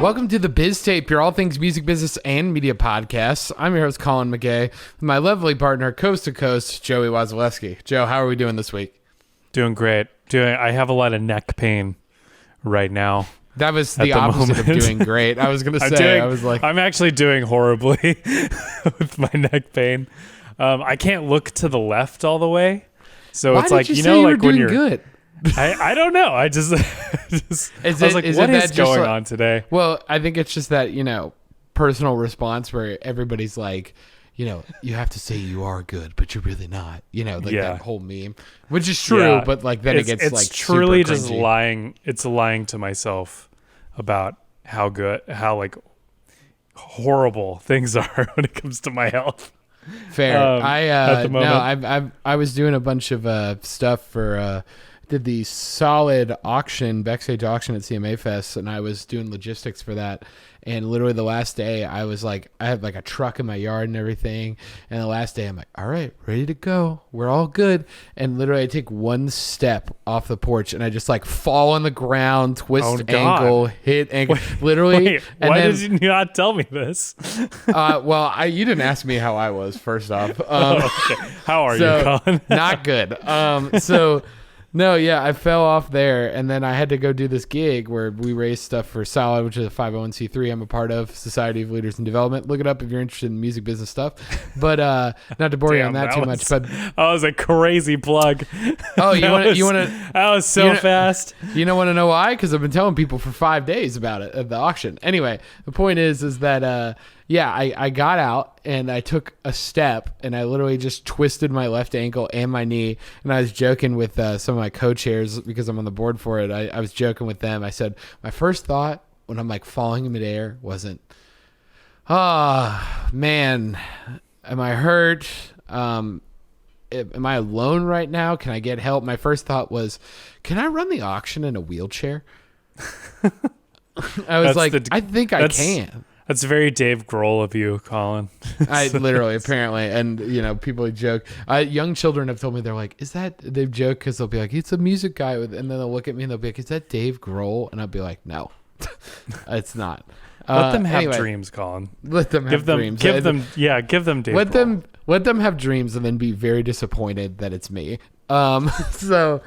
Welcome to the Biztape, your all things music, business, and media podcast. I'm your host, Colin McGay, with my lovely partner, coast to coast, Joey Wazalewski. Joe, how are we doing this week? Doing great. I have a lot of neck pain right now. That was the opposite of doing great. I was going to say, I'm actually doing horribly with my neck pain. I can't look to the left all the way. So Why it's did like, you know, like when you're good. I don't know. I just what is going on today? Well, I think it's just that, personal response where everybody's like, you have to say you are good, but you're really not. That whole meme, which is true, but like then it's like truly super just cringy. lying. It's lying to myself about how like horrible things are when it comes to my health. Fair. At the moment. I was doing a bunch of stuff for did the solid backstage auction at CMA Fest, and I was doing logistics for that. And literally the last day, I had like a truck in my yard and everything. And the last day, I'm like, all right, ready to go. We're all good. And literally I take one step off the porch and I just like fall on the ground, twist ankle, hit ankle, literally. Wait, why did you not tell me this? Well, you didn't ask me how I was, first off. Okay. How are you, Colin? Not good. No, yeah, I fell off there, and then I had to go do this gig where we raised stuff for Solid, which is a 501c3 I'm a part of, Society of Leaders in Development. Look it up if you're interested in music business stuff. But not to bore you on that too much. But that was a crazy plug. Oh, you want to? That was so fast. You don't want to know why? Because I've been telling people for 5 days about it at the auction. Anyway, the point is that. I got out and I took a step and I literally just twisted my left ankle and my knee. And I was joking with some of my co-chairs because I'm on the board for it. I was joking with them. I said, my first thought when I'm like falling in midair wasn't, man, am I hurt? Am I alone right now? Can I get help? My first thought was, can I run the auction in a wheelchair? I was I think I can. That's very Dave Grohl of you, Colin. I literally, apparently, and people joke. Young children have told me, they're like, "Is that?" They joke because they'll be like, "It's a music guy," and then they'll look at me and they'll be like, "Is that Dave Grohl?" And I'll be like, "No, it's not." Let them have dreams, Colin. Let them have dreams. Give them Dave. Let them have dreams, and then be very disappointed that it's me. So,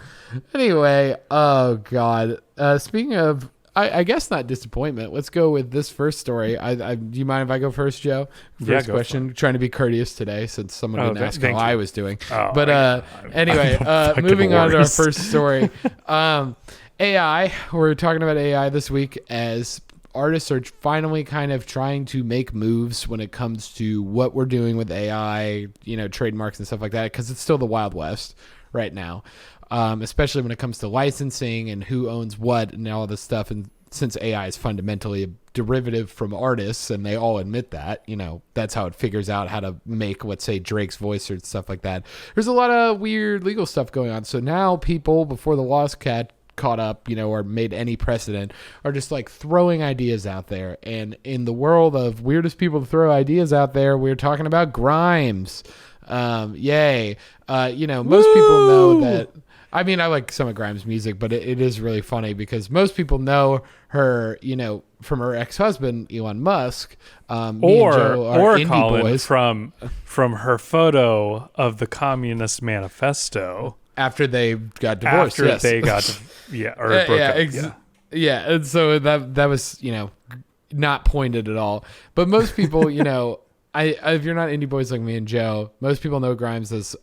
anyway, oh god. Speaking of. I guess not disappointment. Let's go with this first story. Do you mind if I go first, Joe? First question. Trying to be courteous today since someone didn't ask how I was doing. Anyway, moving on to our first story. AI. We're talking about AI this week as artists are finally kind of trying to make moves when it comes to what we're doing with AI, trademarks and stuff like that, because it's still the Wild West right now. Especially when it comes to licensing and who owns what and all this stuff. And since AI is fundamentally a derivative from artists, and they all admit that, that's how it figures out how to make, let's say, Drake's voice or stuff like that. There's a lot of weird legal stuff going on. So now people, before the laws caught up, or made any precedent, are just like throwing ideas out there. And in the world of weirdest people to throw ideas out there, we're talking about Grimes. Yay. Most people know that. I mean, I like some of Grimes' music, but it is really funny because most people know her, from her ex-husband Elon Musk, or indie Colin boys. from her photo of the Communist Manifesto after they got divorced. After they got, or broke up. And so that was not pointed at all. But most people, if you're not indie boys like me and Joe, most people know Grimes as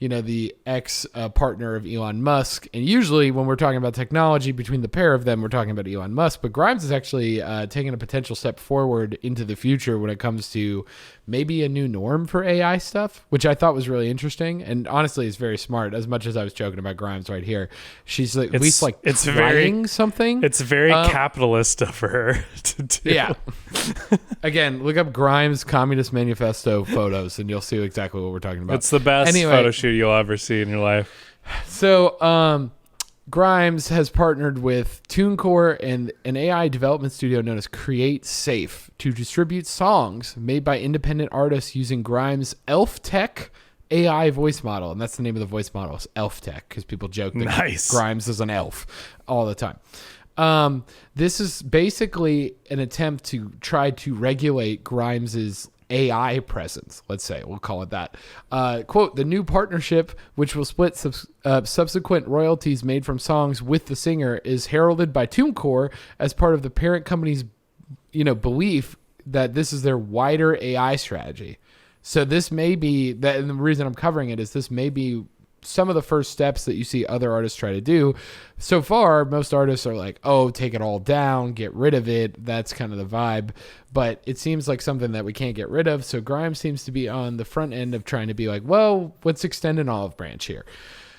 the ex-partner of Elon Musk. And usually when we're talking about technology between the pair of them, we're talking about Elon Musk. But Grimes is actually taking a potential step forward into the future when it comes to maybe a new norm for AI stuff, which I thought was really interesting. And honestly, it's very smart. As much as I was joking about Grimes right here, she's at least trying something. It's very capitalist of her to do. Yeah. Again, look up Grimes Communist Manifesto photos and you'll see exactly what we're talking about. It's the best photo shoot you'll ever see in your life. So, Grimes has partnered with TuneCore and an AI development studio known as Create Safe to distribute songs made by independent artists using Grimes' Elf Tech AI voice model. And that's the name of the voice model, is Elf Tech, because people joke that Grimes is an elf all the time. This is basically an attempt to try to regulate Grimes's AI presence. Let's say we'll call it that. Quote: the new partnership, which will split subsequent royalties made from songs with the singer, is heralded by TuneCore as part of the parent company's, belief that this is their wider AI strategy. So this may be that, and the reason I'm covering it is this may be some of the first steps that you see other artists try to do. So far, most artists are like, oh, take it all down, get rid of it. That's kind of the vibe. But it seems like something that we can't get rid of. So Grimes seems to be on the front end of trying to be like, well, let's extend an olive branch here.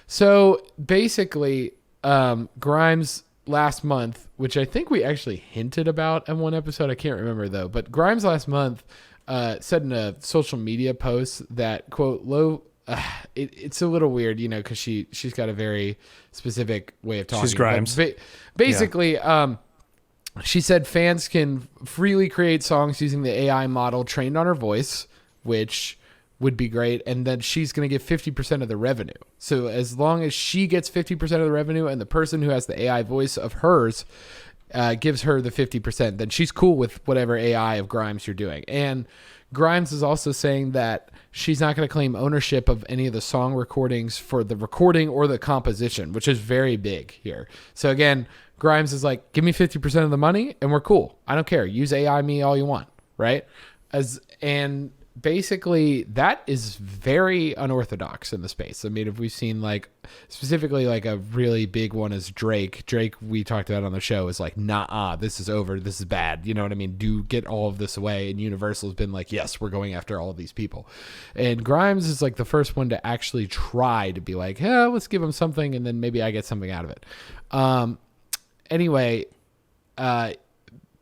So basically, Grimes last month, which I think we actually hinted about in one episode, I can't remember though, but Grimes last month said in a social media post that, quote, it's a little weird, because she's got a very specific way of talking. She's Grimes. Basically, she said fans can freely create songs using the AI model trained on her voice, which would be great. And then she's going to get 50% of the revenue. So as long as she gets 50% of the revenue and the person who has the AI voice of hers gives her the 50%, then she's cool with whatever AI of Grimes you're doing. And Grimes is also saying that she's not going to claim ownership of any of the song recordings for the recording or the composition, which is very big here. So again, Grimes is like, give me 50% of the money and we're cool. I don't care. Use AI me all you want. Right. And basically that is very unorthodox in the space. I mean, if we've seen specifically a really big one is Drake, we talked about on the show is like, nah, this is over. This is bad. You know what I mean? Do get all of this away. And Universal's been like, yes, we're going after all of these people. And Grimes is like the first one to actually try to be like, yeah, let's give him something. And then maybe I get something out of it. Anyway,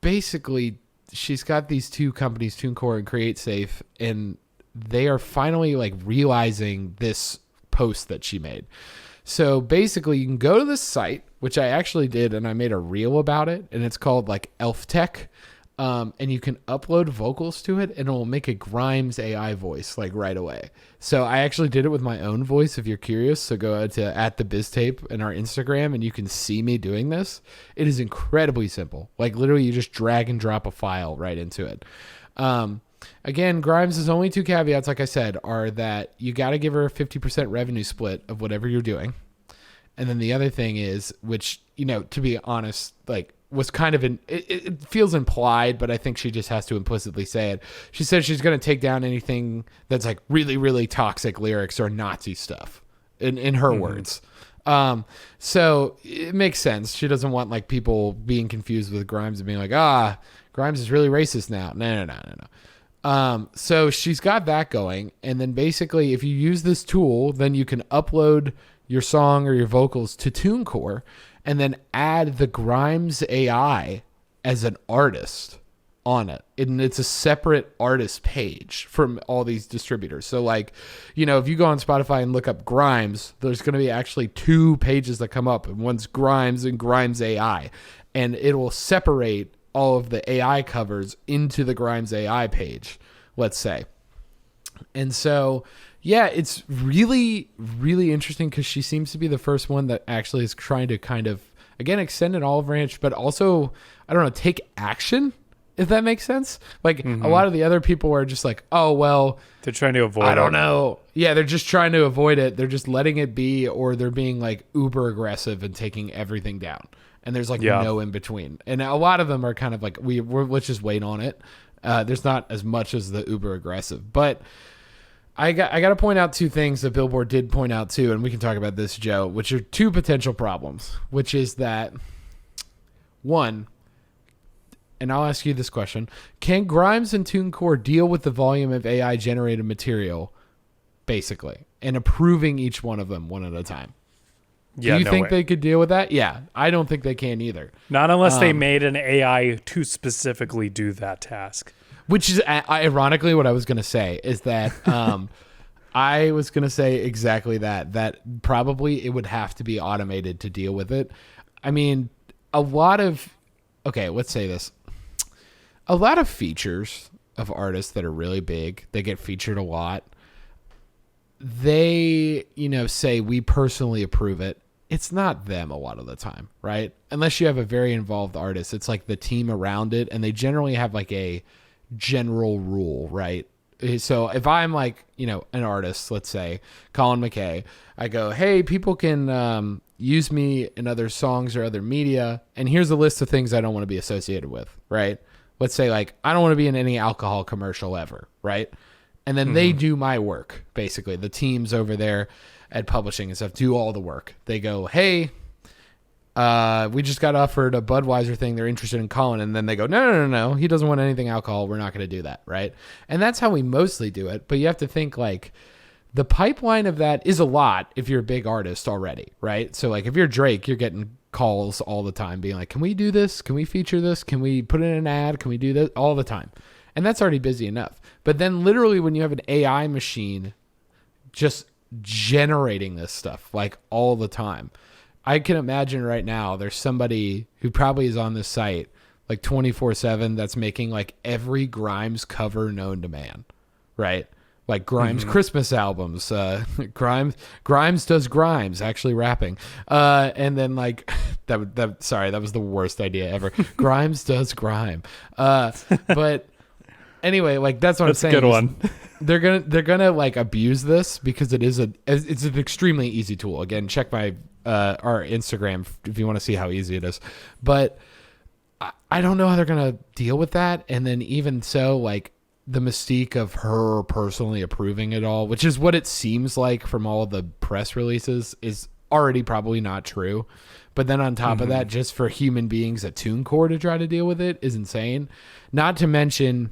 basically she's got these two companies, TuneCore and CreateSafe, and they are finally realizing this post that she made. So basically you can go to this site, which I actually did, and I made a reel about it, and it's called Elf Tech. And you can upload vocals to it and it will make a Grimes AI voice right away. So I actually did it with my own voice if you're curious. So go to @the_Biztape in our Instagram and you can see me doing this. It is incredibly simple. Literally you just drag and drop a file right into it. Again, Grimes' only two caveats, like I said, are that you got to give her a 50% revenue split of whatever you're doing. And then the other thing is, which, to be honest, was kind of it feels implied, but I think she just has to implicitly say it. She says she's going to take down anything that's really, really toxic lyrics or Nazi stuff in her words. So it makes sense. She doesn't want people being confused with Grimes and being like, Grimes is really racist now. No. So she's got that going. And then basically if you use this tool, then you can upload your song or your vocals to TuneCore and then add the Grimes AI as an artist on it. And it's a separate artist page from all these distributors. So if you go on Spotify and look up Grimes, there's going to be actually two pages that come up, and one's Grimes and Grimes AI. And it will separate all of the AI covers into the Grimes AI page, let's say. And so, yeah, it's really, really interesting because she seems to be the first one that actually is trying to kind of, again, extend an olive branch, but also, I don't know, take action, if that makes sense. A lot of the other people are just like, oh, well. They're trying to avoid it. I don't know. Yeah, they're just trying to avoid it. They're just letting it be, or they're being uber aggressive and taking everything down. And there's no in between. And a lot of them are kind of let's just wait on it. There's not as much as the uber aggressive, but I got to point out two things that Billboard did point out too, and we can talk about this, Joe, which are two potential problems, which is that one, and I'll ask you this question: can Grimes and TuneCore deal with the volume of AI generated material, basically, and approving each one of them one at a time? Yeah, do you think way. they could deal with that? Yeah, I don't think they can either. Not unless they made an AI to specifically do that task. Which is ironically what I was going to say is that I was going to say exactly that probably it would have to be automated to deal with it. I mean, let's say this. A lot of features of artists that are really big, they get featured a lot. They, say we personally approve it. it's not them a lot of the time, right? Unless you have a very involved artist, it's like the team around it, and they generally have like a general rule, right? So if I'm like, an artist, let's say Colin McKay, I go, hey, people can use me in other songs or other media, and here's a list of things I don't want to be associated with, right? Let's say like I don't want to be in any alcohol commercial ever, right? And then they do my work, basically. The teams over there at publishing and stuff do all the work. They go, hey, we just got offered a Budweiser thing. They're interested in Colin. And then they go, no. He doesn't want anything alcohol. We're not going to do that, right? And that's how we mostly do it. But you have to think like the pipeline of that is a lot if you're a big artist already, right? So like if you're Drake, you're getting calls all the time being like, can we do this? Can we feature this? Can we put in an ad? Can we do this? All the time. And that's already busy enough. But then literally when you have an AI machine just generating this stuff like all the time, I can imagine right now there's somebody who probably is on this site like 24/7 that's making like every Grimes cover known to man, right? Like Grimes Christmas albums, Grimes does Grimes, actually rapping. And then like sorry, that was the worst idea ever. Grimes does grime. But anyway, like that's what I'm saying. That's a good one. They're gonna like abuse this because it's an extremely easy tool. Again, check my our Instagram if you want to see how easy it is. But I don't know how they're gonna deal with that. And then even so, like the mystique of her personally approving it all, which is what it seems like from all the press releases, is already probably not true. But then on top of that, just for human beings at TuneCore to try to deal with it is insane. Not to mention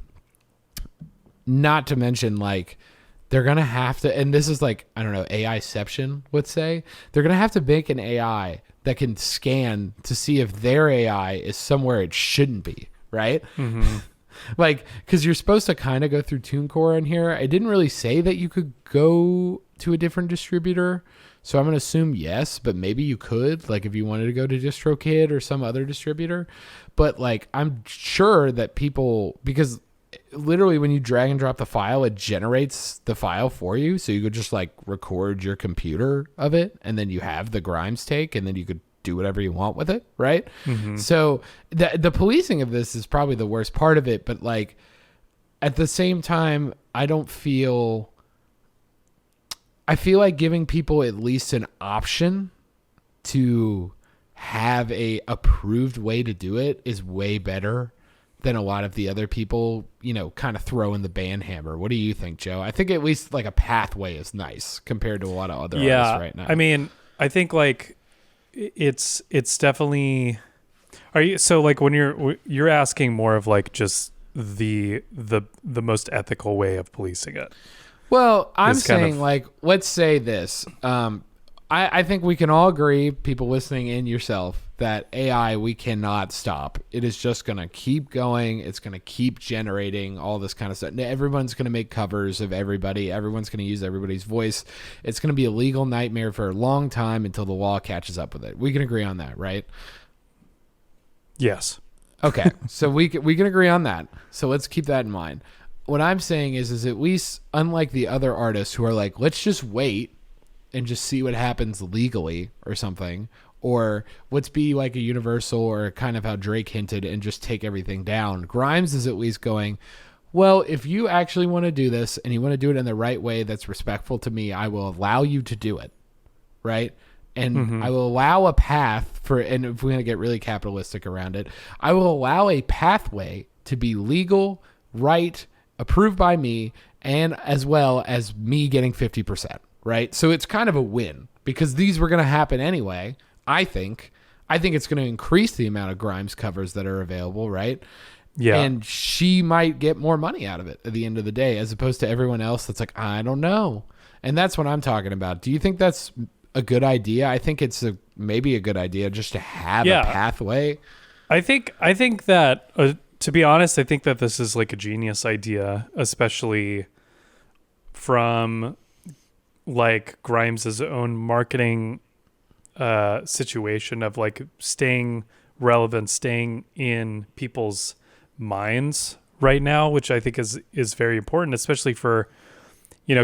like they're going to have to, and this is like, I don't know, AIception would say, they're going to have to make an AI that can scan to see if their AI is somewhere it shouldn't be, right? Like, because you're supposed to kind of go through TuneCore in here. I didn't really say that you could go to a different distributor, so I'm going to assume yes, but maybe you could, like if you wanted to go to DistroKid or some other distributor. But like, I'm sure that people, because literally when you drag and drop the file, it generates the file for you. So you could just like record your computer of it, and then you have the Grimes take, and then you could do whatever you want with it, right? So the policing of this is probably the worst part of it. But like at the same time, I feel like giving people at least an option to have a approved way to do it is way better than a lot of the other people, kind of throw in the band hammer. What do you think, Joe? I think at least like a pathway is nice compared to a lot of other artists right now. I mean, I think like it's definitely, so like when you're asking more of like just the most ethical way of policing it. Well, I'm saying like, let's say this. I think we can all agree, people listening and yourself, that AI we cannot stop. It is just going to keep going. It's going to keep generating all this kind of stuff. Everyone's going to make covers of everybody. Everyone's going to use everybody's voice. It's going to be a legal nightmare for a long time until the law catches up with it. We can agree on that, right? Yes. Okay, so we can agree on that. So let's keep that in mind. What I'm saying is at least unlike the other artists who are like, let's just wait and just see what happens legally or something, or let's be like a Universal or kind of how Drake hinted and just take everything down. Grimes is at least going, well, if you actually want to do this and you want to do it in the right way that's respectful to me, I will allow you to do it, right? And I will allow a path for, and if we're going to get really capitalistic around it, I will allow a pathway to be legal, right, approved by me, and as well as me getting 50%. Right. So it's kind of a win because these were going to happen anyway. I think it's going to increase the amount of Grimes covers that are available. Right. Yeah. And she might get more money out of it at the end of the day, as opposed to everyone else that's like, I don't know. And that's what I'm talking about. Do you think that's a good idea? I think it's maybe a good idea just to have a pathway. I think that, to be honest, I think that this is like a genius idea, especially from like Grimes' own marketing situation of like staying relevant, staying in people's minds right now, which I think is very important, especially for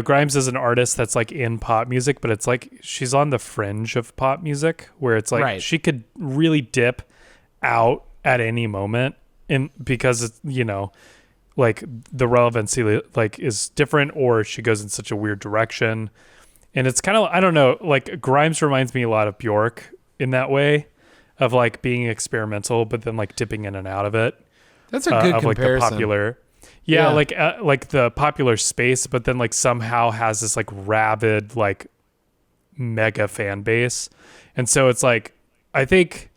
Grimes is an artist that's like in pop music, but it's like she's on the fringe of pop music where it's like Right. she could really dip out at any moment, and because it's, like the relevancy like is different, or she goes in such a weird direction. And it's kind of, I don't know, like Grimes reminds me a lot of Bjork in that way of like being experimental, but then like dipping in and out of it. That's a good of comparison. like the popular, like the popular space, but then like somehow has this like rabid, like mega fan base. And so it's like, I think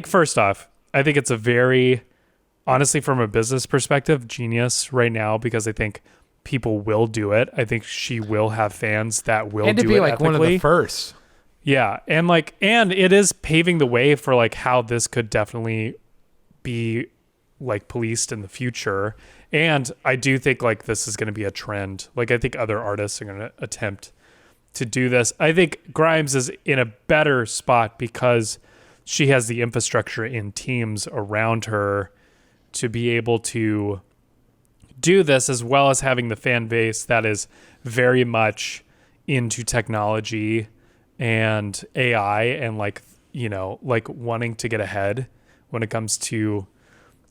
first off, I think it's a very, honestly, from a business perspective, genius right now, because I think people will do it. I think she will have fans that will do it and to be like ethically. one of the first. Yeah, and it is paving the way for like how this could definitely be like policed in the future. And I do think like this is going to be a trend. Like I think other artists are going to attempt to do this. I think Grimes is in a better spot because she has the infrastructure in teams around her to be able to do this, as well as having the fan base that is very much into technology and AI and like wanting to get ahead when it comes to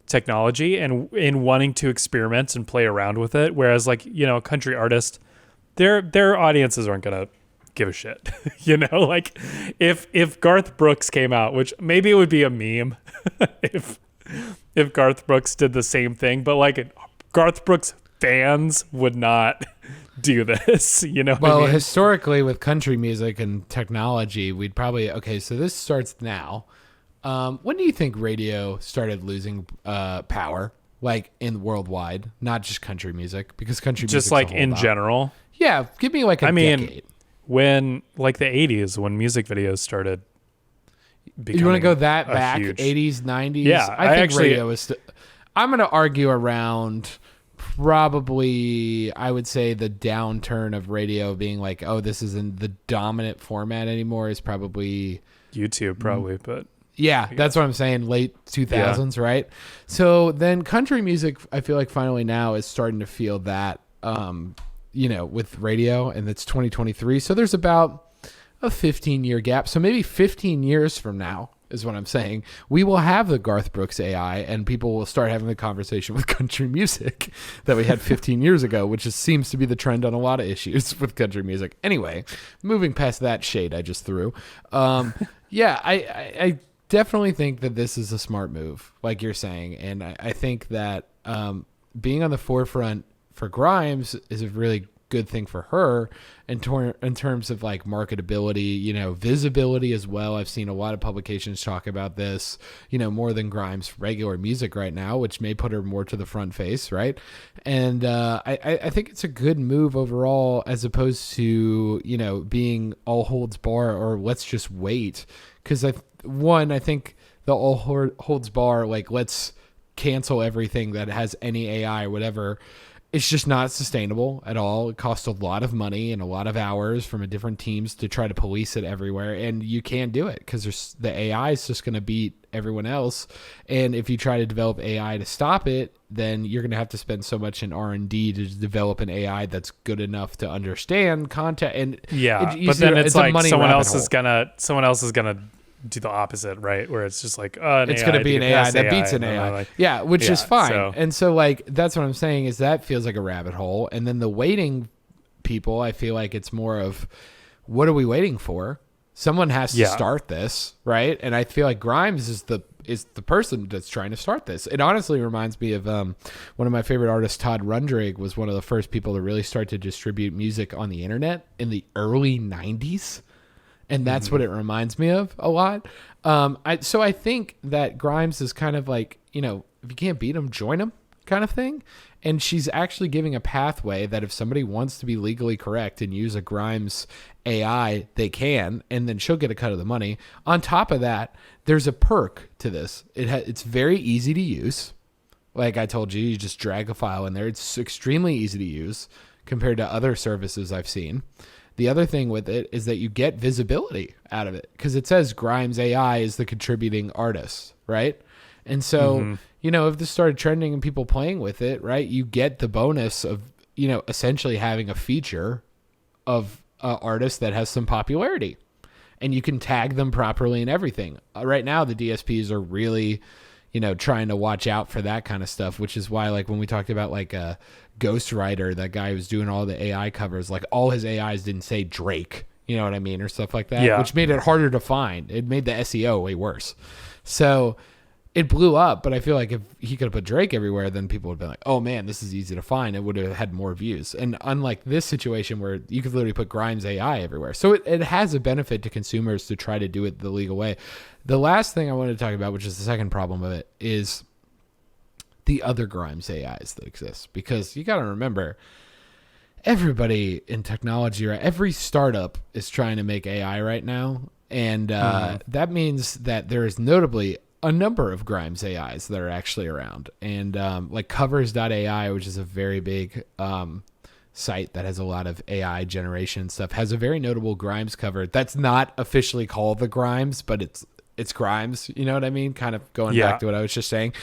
technology and in wanting to experiment and play around with it. Whereas like, a country artist, their audiences aren't going to give a shit. Like if Garth Brooks came out, which maybe it would be a meme if Garth Brooks did the same thing, but like Garth Brooks fans would not do this, Well, I mean? historically with country music and technology, we'd probably, so this starts now. When do you think radio started losing power, like in worldwide, not just country music, because country music just like in general? Yeah, give me like a decade. When like the 80s, when music videos started becoming, You want to go that back, huge 80s, 90s? Yeah, I think radio is I'm going to argue around probably, I would say the downturn of radio being like, oh, this isn't the dominant format anymore, is probably YouTube, probably, but yeah, that's what I'm saying, late 2000s, right? So then country music, I feel like finally now is starting to feel that, with radio, and it's 2023. So there's about a 15-year gap. So maybe 15 years from now is what I'm saying, we will have the Garth Brooks AI, and people will start having the conversation with country music that we had 15 years ago, which seems to be the trend on a lot of issues with country music. Anyway, moving past that shade I just threw. I definitely think that this is a smart move, like you're saying. And I think that being on the forefront for Grimes is a really good thing for her in terms of like marketability, visibility as well. I've seen a lot of publications talk about this, more than Grimes' regular music right now, which may put her more to the front face, right? And I think it's a good move overall, as opposed to, being all holds bar or let's just wait. Because I think the all holds bar, like let's cancel everything that has any AI or whatever, it's just not sustainable at all. It costs a lot of money and a lot of hours from different teams to try to police it everywhere. And you can't do it because the AI is just going to beat everyone else. And if you try to develop AI to stop it, then you're going to have to spend so much in R&D to develop an AI that's good enough to understand content. And but then it's like someone else is gonna do the opposite, right? Where it's just like, it's going to be an AI that beats an AI. Like, which is fine. So. And so like, that's what I'm saying, is that feels like a rabbit hole. And then the waiting people, I feel like it's more of, what are we waiting for? Someone has to start this, right? And I feel like Grimes is the person that's trying to start this. It honestly reminds me of one of my favorite artists, Todd Rundgren, was one of the first people to really start to distribute music on the internet in the early 90s. And that's what it reminds me of a lot. So I think that Grimes is kind of like, if you can't beat them, join them kind of thing. And she's actually giving a pathway that if somebody wants to be legally correct and use a Grimes AI, they can, and then she'll get a cut of the money. On top of that, there's a perk to this. It's very easy to use. Like I told you, you just drag a file in there. It's extremely easy to use compared to other services I've seen. The other thing with it is that you get visibility out of it because it says Grimes AI is the contributing artist, right? And so, if this started trending and people playing with it, right, you get the bonus of essentially having a feature of an artist that has some popularity, and you can tag them properly and everything. Right now, the DSPs are really, trying to watch out for that kind of stuff, which is why, like, when we talked about like a Ghostwriter, that guy who's doing all the AI covers, like all his AIs didn't say Drake, you know what I mean, or stuff like that, which made it harder to find. It made the SEO way worse. So it blew up, but I feel like if he could have put Drake everywhere, then people would have been like, oh man, this is easy to find. It would have had more views. And unlike this situation where you could literally put Grimes AI everywhere. So it has a benefit to consumers to try to do it the legal way. The last thing I wanted to talk about, which is the second problem of it, is the other Grimes AIs that exist. Because you got to remember, everybody in technology, right? Every startup is trying to make AI right now. And that means that there is notably a number of Grimes AIs that are actually around. And like covers.ai, which is a very big site that has a lot of AI generation stuff, has a very notable Grimes cover that's not officially called the Grimes, but it's Grimes. You know what I mean? Kind of going back to what I was just saying.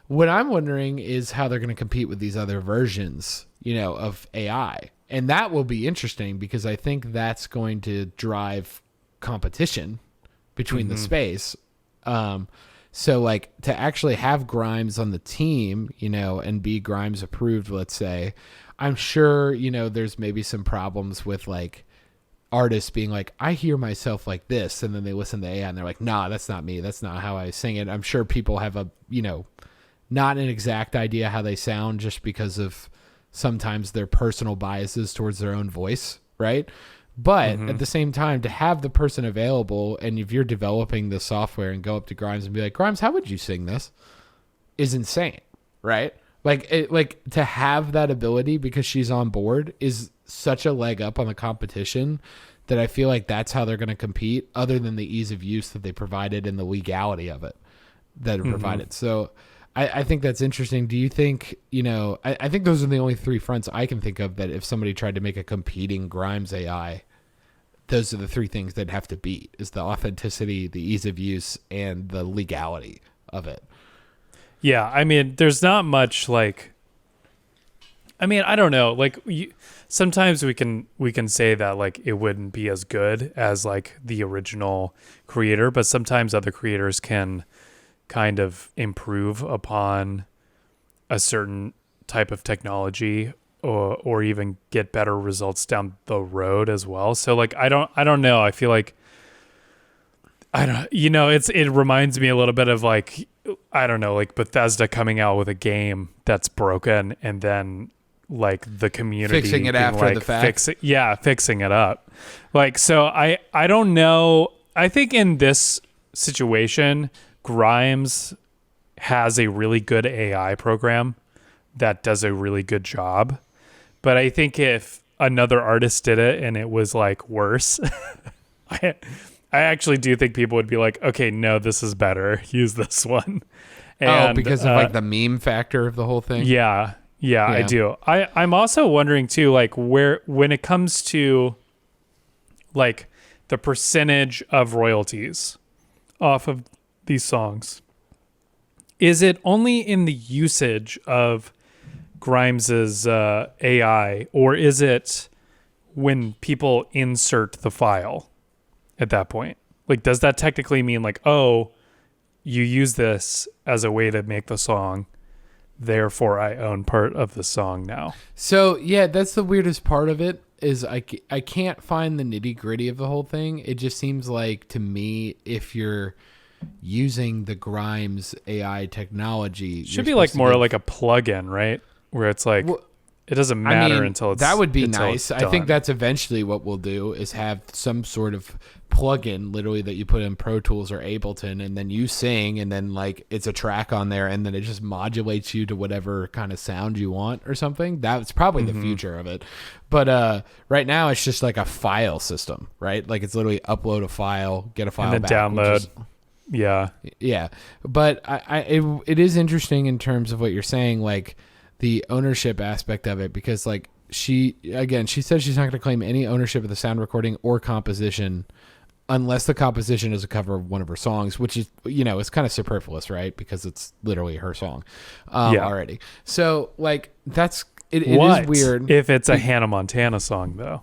What I'm wondering is how they're going to compete with these other versions, of AI. And that will be interesting because I think that's going to drive competition between the space. So like to actually have Grimes on the team, and be Grimes approved, let's say, I'm sure, there's maybe some problems with like artists being like, I hear myself like this. And then they listen to AI and they're like, nah, that's not me. That's not how I sing it. I'm sure people have a, not an exact idea how they sound just because of sometimes their personal biases towards their own voice. Right. But at the same time, to have the person available, and if you're developing the software and go up to Grimes and be like, Grimes, how would you sing this? Is insane, right? Like to have that ability because she's on board is such a leg up on the competition that I feel like that's how they're going to compete, other than the ease of use that they provided and the legality of it that are provided. So I think that's interesting. Do you think, I think those are the only three fronts I can think of that if somebody tried to make a competing Grimes AI, those are the three things they'd have to beat, is the authenticity, the ease of use, and the legality of it. Yeah. I mean, there's not much like, I don't know. Like sometimes we can say that like it wouldn't be as good as like the original creator, but sometimes other creators can kind of improve upon a certain type of technology or even get better results down the road as well. So like, I don't know. I feel like, it reminds me a little bit of like, I don't know, like Bethesda coming out with a game that's broken and then like the community fixing it after the fact. Fixing it up. Like, so I don't know. I think in this situation, Grimes has a really good AI program that does a really good job. But I think if another artist did it and it was like worse, I actually do think people would be like, okay, no, this is better. Use this one. And, because of like the meme factor of the whole thing? Yeah, I do. I'm also wondering too, like when it comes to like the percentage of royalties off of these songs, is it only in the usage of Grimes's AI, or is it when people insert the file at that point? Like, does that technically mean like, oh, you use this as a way to make the song, therefore I own part of the song now? So yeah, that's the weirdest part of it, is I can't find the nitty gritty of the whole thing. It just seems like to me, if you're using the Grimes AI technology, it should be like more like a plugin, right? Where it's like, it doesn't matter until it's that would be nice. I think that's eventually what we'll do, is have some sort of plugin literally that you put in Pro Tools or Ableton, and then you sing, and then like it's a track on there, and then it just modulates you to whatever kind of sound you want or something. That's probably the future of it. But right now it's just like a file system, right? Like it's literally upload a file, get a file, and then back, download. Yeah. But it is interesting in terms of what you're saying, like the ownership aspect of it, because like she said she's not going to claim any ownership of the sound recording or composition unless the composition is a cover of one of her songs, which is, it's kind of superfluous, right? Because it's literally her song already. So like it What is weird. if it's a Hannah Montana song though?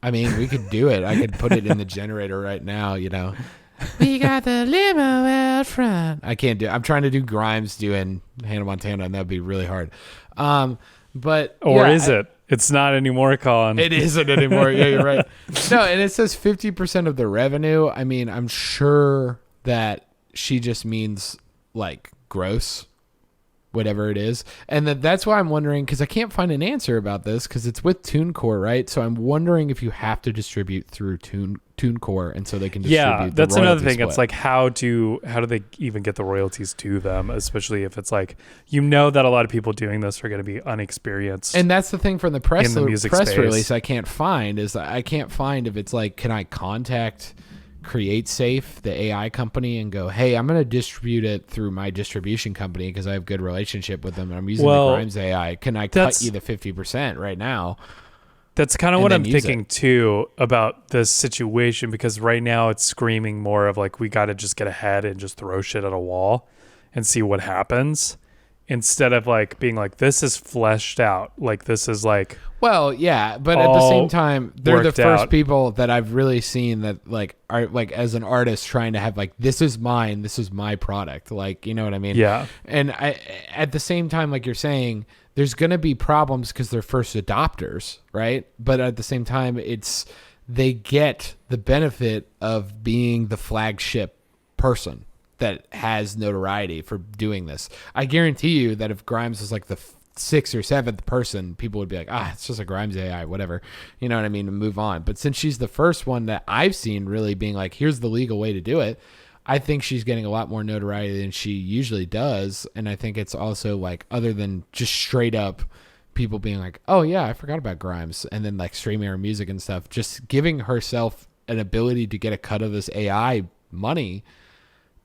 I mean, we could do it. I could put it in the generator right now, We got the limo out front. I can't do it. I'm trying to do Grimes doing Hannah Montana, and that'd be really hard. But Or is it? It's not anymore, Colin. It isn't anymore. Yeah, you're right. No, and it says 50% of the revenue. I mean, I'm sure that she just means like gross, whatever it is. And that's why I'm wondering, because I can't find an answer about this because it's with TuneCore, right? So I'm wondering if you have to distribute through TuneCore, and so they can distribute. That's the another thing. split. It's like how do they even get the royalties to them, especially if it's like that a lot of people doing this are going to be unexperienced. And that's the thing from the press space. release I can't find is I can't find if it's like, can I contact CreateSafe, the AI company, and go, hey, I'm going to distribute it through my distribution company because I have good relationship with them and I'm using the Grimes AI. Can I cut you the 50% right now? That's kind of what I'm thinking too about this situation, because right now it's screaming more of like, we got to just get ahead and just throw shit at a wall and see what happens, instead of like being like, this is fleshed out. Like this is like, well, yeah, but at the same time, they're the first out. people that I've really seen that like are like as an artist trying to have like, this is mine, this is my product. Like, you know what I mean? Yeah. And at the same time, like you're saying, there's going to be problems because they're first adopters, right? But at the same time, they get the benefit of being the flagship person that has notoriety for doing this. I guarantee you that if Grimes was like the sixth or seventh person, people would be like, it's just a Grimes AI, whatever. You know what I mean? And move on. But since she's the first one that I've seen really being like, here's the legal way to do it, I think she's getting a lot more notoriety than she usually does. And I think it's also like, other than just straight up people being like, oh yeah, I forgot about Grimes, and then like streaming her music and stuff, just giving herself an ability to get a cut of this AI money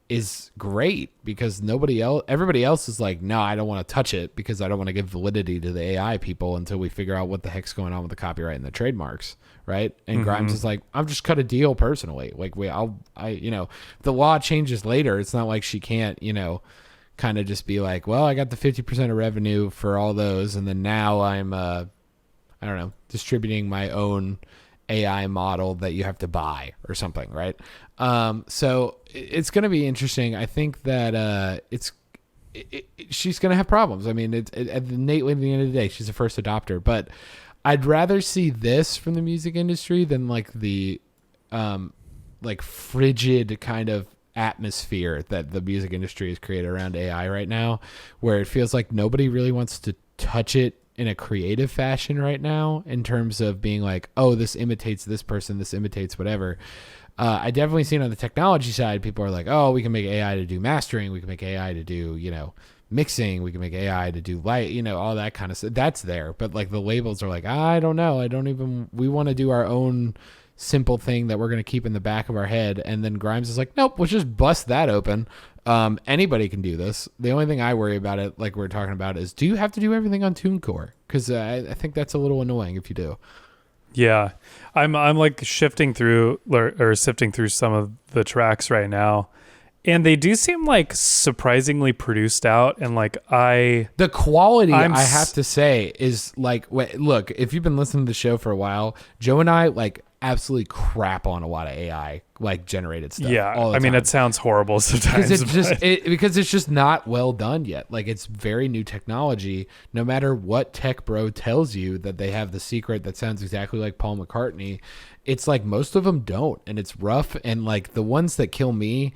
is great, because everybody else is like, no, I don't want to touch it because I don't want to give validity to the AI people until we figure out what the heck's going on with the copyright and the trademarks. Right. And Grimes is like, I'm just cut a deal personally. Like if the law changes later, it's not like she can't, kind of just be like, well, I got the 50% of revenue for all those. And then now I'm, I don't know, distributing my own AI model that you have to buy or something. Right. So it's going to be interesting. I think that, she's going to have problems. I mean, at the end of the day, she's a first adopter, but I'd rather see this from the music industry than like the like frigid kind of atmosphere that the music industry has created around AI right now, where it feels like nobody really wants to touch it in a creative fashion right now, in terms of being like, oh, this imitates this person, this imitates whatever. I definitely seen on the technology side, people are like, oh, we can make AI to do mastering, we can make AI to do, mixing, we can make AI to do light, all that kind of stuff. That's there. But like the labels are like, I don't know. We want to do our own simple thing that we're going to keep in the back of our head. And then Grimes is like, nope, let's just bust that open. Anybody can do this. The only thing I worry about it, like we're talking about, is do you have to do everything on TuneCore? Because I think that's a little annoying if you do. Yeah. I'm like shifting through or sifting through some of the tracks right now, and they do seem like surprisingly produced out, and like the quality, I have to say, is like, look, if you've been listening to the show for a while, Joe and I like absolutely crap on a lot of AI like generated stuff. Yeah, all the I mean, time. it sounds horrible sometimes because it's just not well done yet. Like, it's very new technology. No matter what tech bro tells you that they have the secret that sounds exactly like Paul McCartney, it's like most of them don't, and it's rough. And like the ones that kill me,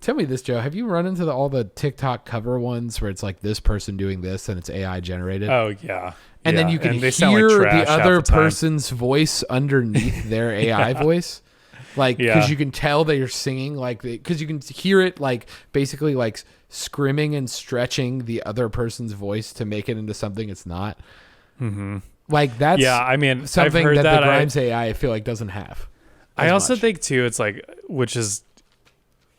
tell me this, Joe, have you run into all the TikTok cover ones where it's like this person doing this and it's AI generated? Oh yeah. And then you can hear the other person's voice underneath their AI voice. Like, because you can tell that you're singing, like, because you can hear it, like, basically, like, scrimming and stretching the other person's voice to make it into something it's not. Mm-hmm. Like, that's I mean, something I've heard that the I Grimes AI, I feel like, doesn't have. I also think, too, it's like, which is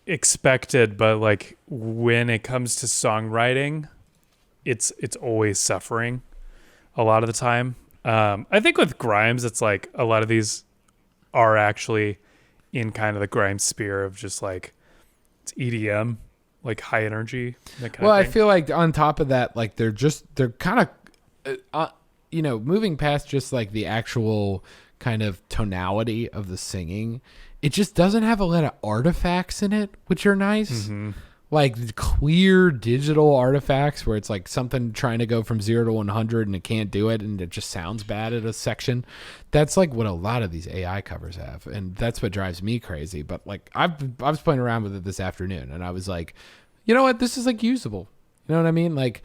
expected, but, like, when it comes to songwriting, it's always suffering a lot of the time. I think with Grimes, it's like a lot of these are actually in kind of the Grimes sphere of just like, it's EDM, like high energy. That kind of thing. I feel like on top of that, like they're kind of moving past just like the actual kind of tonality of the singing, it just doesn't have a lot of artifacts in it, which are nice. Like clear digital artifacts where it's like something trying to go from 0 to 100 and it can't do it and it just sounds bad at a section. That's like what a lot of these AI covers have, and that's what drives me crazy. But like I was playing around with it this afternoon and I was like, you know what, this is like usable. You know what I mean? Like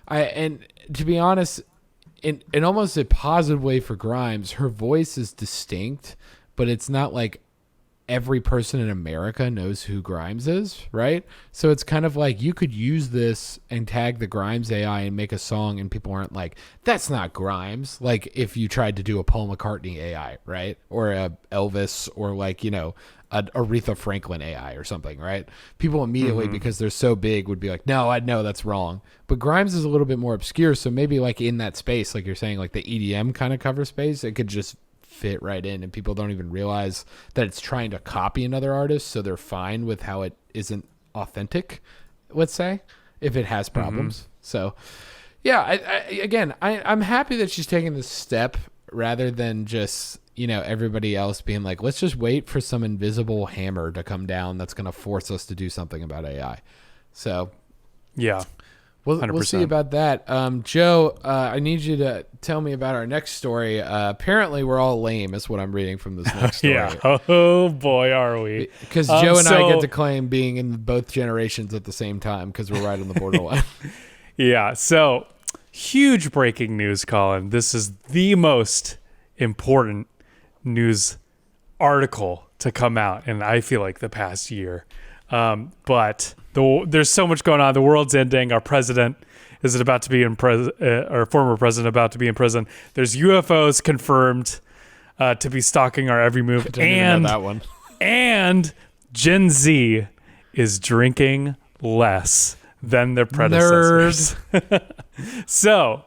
and to be honest, in almost a positive way for Grimes, her voice is distinct, but it's not like every person in America knows who Grimes is, right? So it's kind of like you could use this and tag the Grimes AI and make a song and people aren't like, that's not Grimes. Like if you tried to do a Paul McCartney AI, right? Or a Elvis or like, a Aretha Franklin AI or something, right? People immediately, because they're so big, would be like, no, I know that's wrong. But Grimes is a little bit more obscure. So maybe like in that space, like you're saying, like the EDM kind of cover space, it could just fit right in and people don't even realize that it's trying to copy another artist, so they're fine with how it isn't authentic, let's say, if it has problems. So yeah, I'm happy that she's taking this step rather than just everybody else being like, let's just wait for some invisible hammer to come down that's going to force us to do something about AI. So yeah, we'll see about that. Joe, I need you to tell me about our next story. Apparently, we're all lame, is what I'm reading from this next story. Yeah. Oh, boy, are we. Because Joe and I get to claim being in both generations at the same time because we're right on the borderline. Yeah. So, huge breaking news, Colin. This is the most important news article to come out in, I feel like, the past year. But there's so much going on. The world's ending. Our president is about to be in our former president about to be in prison. There's UFOs confirmed to be stalking our every move. Didn't even know that one. And Gen Z is drinking less than their predecessors. So,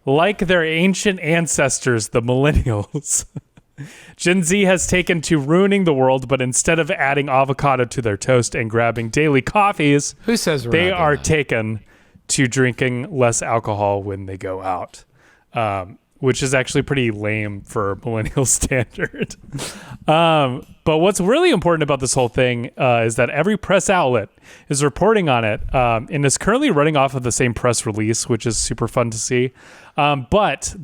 like their ancient ancestors, the millennials, Gen Z has taken to ruining the world, but instead of adding avocado to their toast and grabbing daily coffees, who says they are taken to drinking less alcohol when they go out, which is actually pretty lame for millennial standard. But what's really important about this whole thing is that every press outlet is reporting on it and is currently running off of the same press release, which is super fun to see. But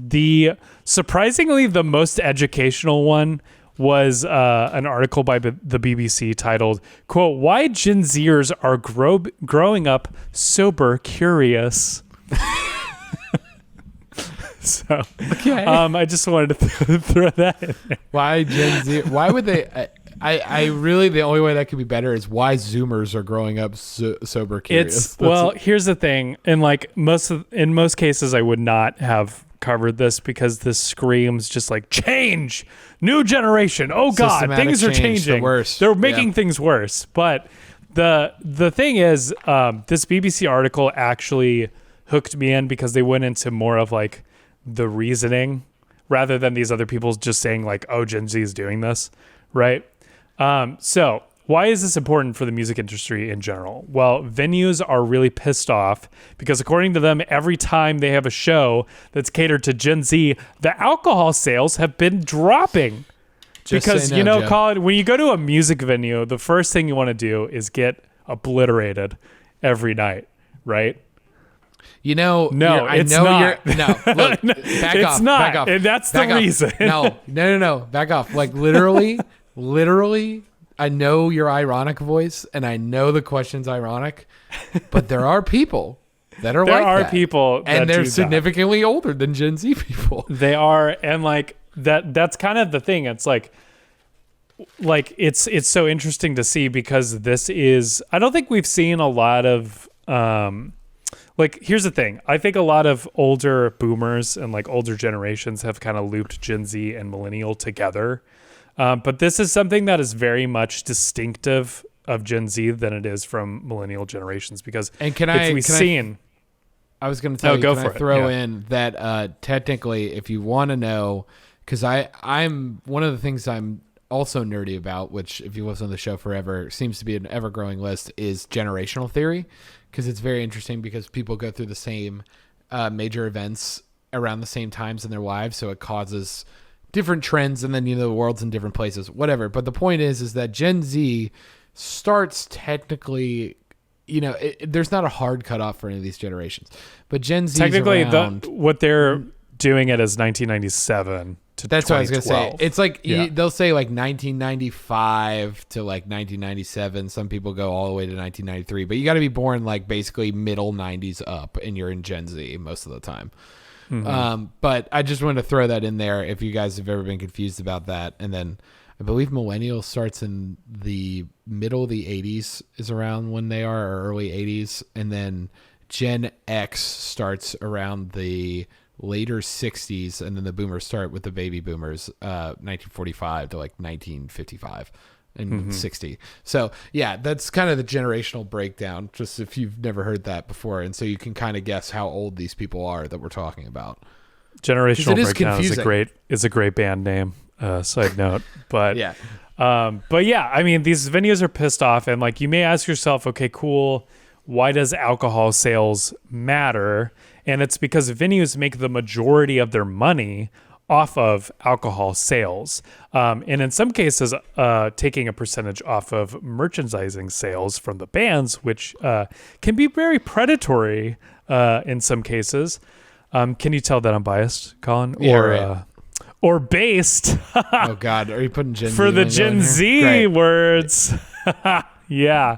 surprisingly, the most educational one was an article by the BBC titled, quote, "Why Gen Zers are growing up sober curious." So, okay. I just wanted to throw that in there. Why Gen Z? Why would they? I really, the only way that could be better is why Zoomers are growing up sober curious. Here's the thing. In most cases, I would not have covered this because this screams just like change, new generation. Oh God, things are changing. They're making things worse. But the thing is, this BBC article actually hooked me in because they went into more of like the reasoning rather than these other people just saying like, oh, Gen Z is doing this, right? So why is this important for the music industry in general? Well, venues are really pissed off because according to them, every time they have a show that's catered to Gen Z, the alcohol sales have been dropping. Because, Joe. Colin, when you go to a music venue, the first thing you want to do is get obliterated every night, right? No, it's not. Look, it's not, and that's the reason. No, back off. Like literally, I know your ironic voice, and I know the question's ironic, but there are people that are like that. There are people that and they're significantly older than Gen Z people. They are, and like that's kind of the thing. It's like it's so interesting to see because this is, I don't think we've seen a lot of like, here's the thing. I think a lot of older boomers and like older generations have kind of looped Gen Z and millennial together. But this is something that is very much distinctive of Gen Z than it is from millennial generations because I was going to tell you, throw in that technically, if you want to know, because I'm one of the things I'm also nerdy about, which if you listen to the show forever, seems to be an ever-growing list, is generational theory, because it's very interesting because people go through the same major events around the same times in their lives, so it causes different trends, and then the world's in different places, whatever. But the point is that Gen Z starts technically, there's not a hard cutoff for any of these generations, but Gen Z technically around, what they're doing it as 1997 to that's what I was gonna say. It's like they'll say like 1995 to like 1997. Some people go all the way to 1993, but you got to be born like basically middle 90s up, and you're in Gen Z most of the time. Mm-hmm. But I just wanted to throw that in there if you guys have ever been confused about that. And then I believe millennial starts in the middle of the 80s is around when they are, or early 80s, and then Gen X starts around the later 60s, and then the boomers start with the baby boomers, 1945 to like 1955 and 60. So yeah, that's kind of the generational breakdown, just if you've never heard that before, and so you can kind of guess how old these people are that we're talking about. Generational Breakdown is a great band name, side note. But yeah, I mean, these venues are pissed off, and like you may ask yourself, okay, cool, why does alcohol sales matter? And it's because venues make the majority of their money off of alcohol sales. And in some cases, taking a percentage off of merchandising sales from the bands, which can be very predatory in some cases. Can you tell that I'm biased, Colin? Yeah, right. Or based. Oh, God. Are you putting Gen Z for the Gen Z words? Yeah.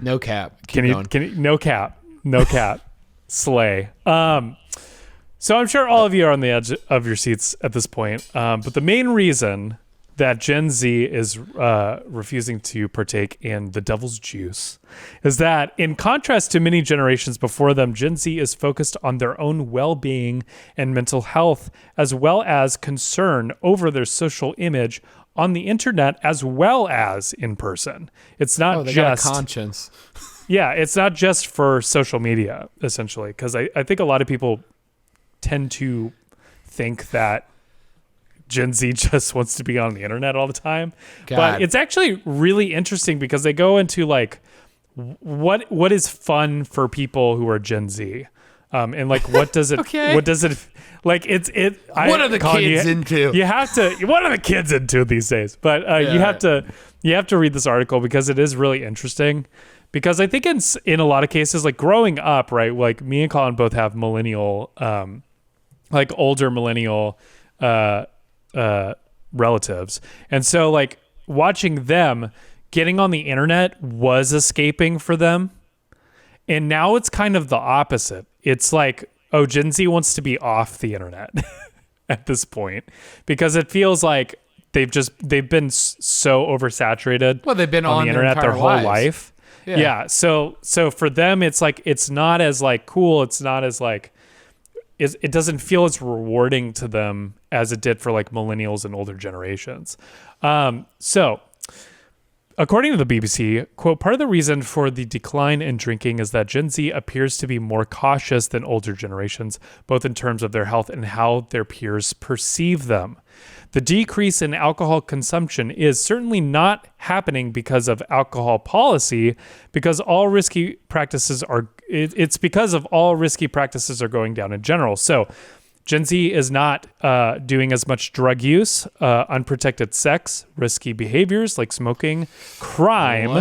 No cap. No cap. Slay. So I'm sure all of you are on the edge of your seats at this point. But the main reason that Gen Z is refusing to partake in the devil's juice is that, in contrast to many generations before them, Gen Z is focused on their own well-being and mental health, as well as concern over their social image on the internet as well as in person. It's not they just got a conscience. Yeah, it's not just for social media, essentially, because I think a lot of people tend to think that Gen Z just wants to be on the internet all the time. God. But it's actually really interesting because they go into like what is fun for people who are Gen Z. And like what does it what does it like what are the kids into? You have to what are the kids into these days? But you have to read this article because it is really interesting. Because I think in a lot of cases, like growing up, right, like me and Colin both have millennial, like older millennial relatives. And so like watching them getting on the internet was escaping for them. And now it's kind of the opposite. It's like, oh, Gen Z wants to be off the internet at this point because it feels like they've been so oversaturated. Well, they've been on the internet their whole life. Yeah. So for them, it's like, it's not as like cool. It's not as like, it doesn't feel as rewarding to them as it did for like millennials and older generations. So according to the BBC, quote, part of the reason for the decline in drinking is that Gen Z appears to be more cautious than older generations, both in terms of their health and how their peers perceive them. The decrease in alcohol consumption is certainly not happening because of alcohol policy, because all risky practices are going down in general. So Gen Z is not doing as much drug use, unprotected sex, risky behaviors like smoking, crime,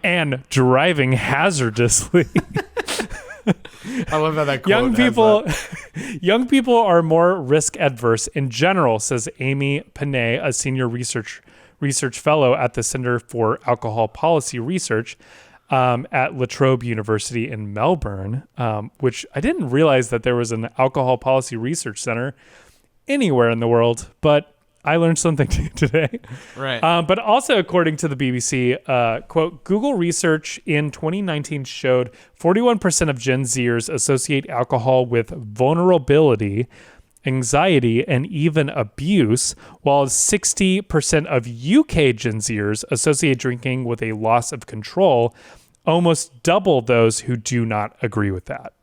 and driving hazardously. I love how that quote young people are more risk adverse in general, says Amy Panay, a senior research fellow at the Center for Alcohol Policy Research at La Trobe University in Melbourne, which I didn't realize that there was an alcohol policy research center anywhere in the world, but I learned something today. Right. But also, according to the BBC, quote, Google research in 2019 showed 41% of Gen Zers associate alcohol with vulnerability, anxiety, and even abuse, while 60% of UK Gen Zers associate drinking with a loss of control, almost double those who do not agree with that.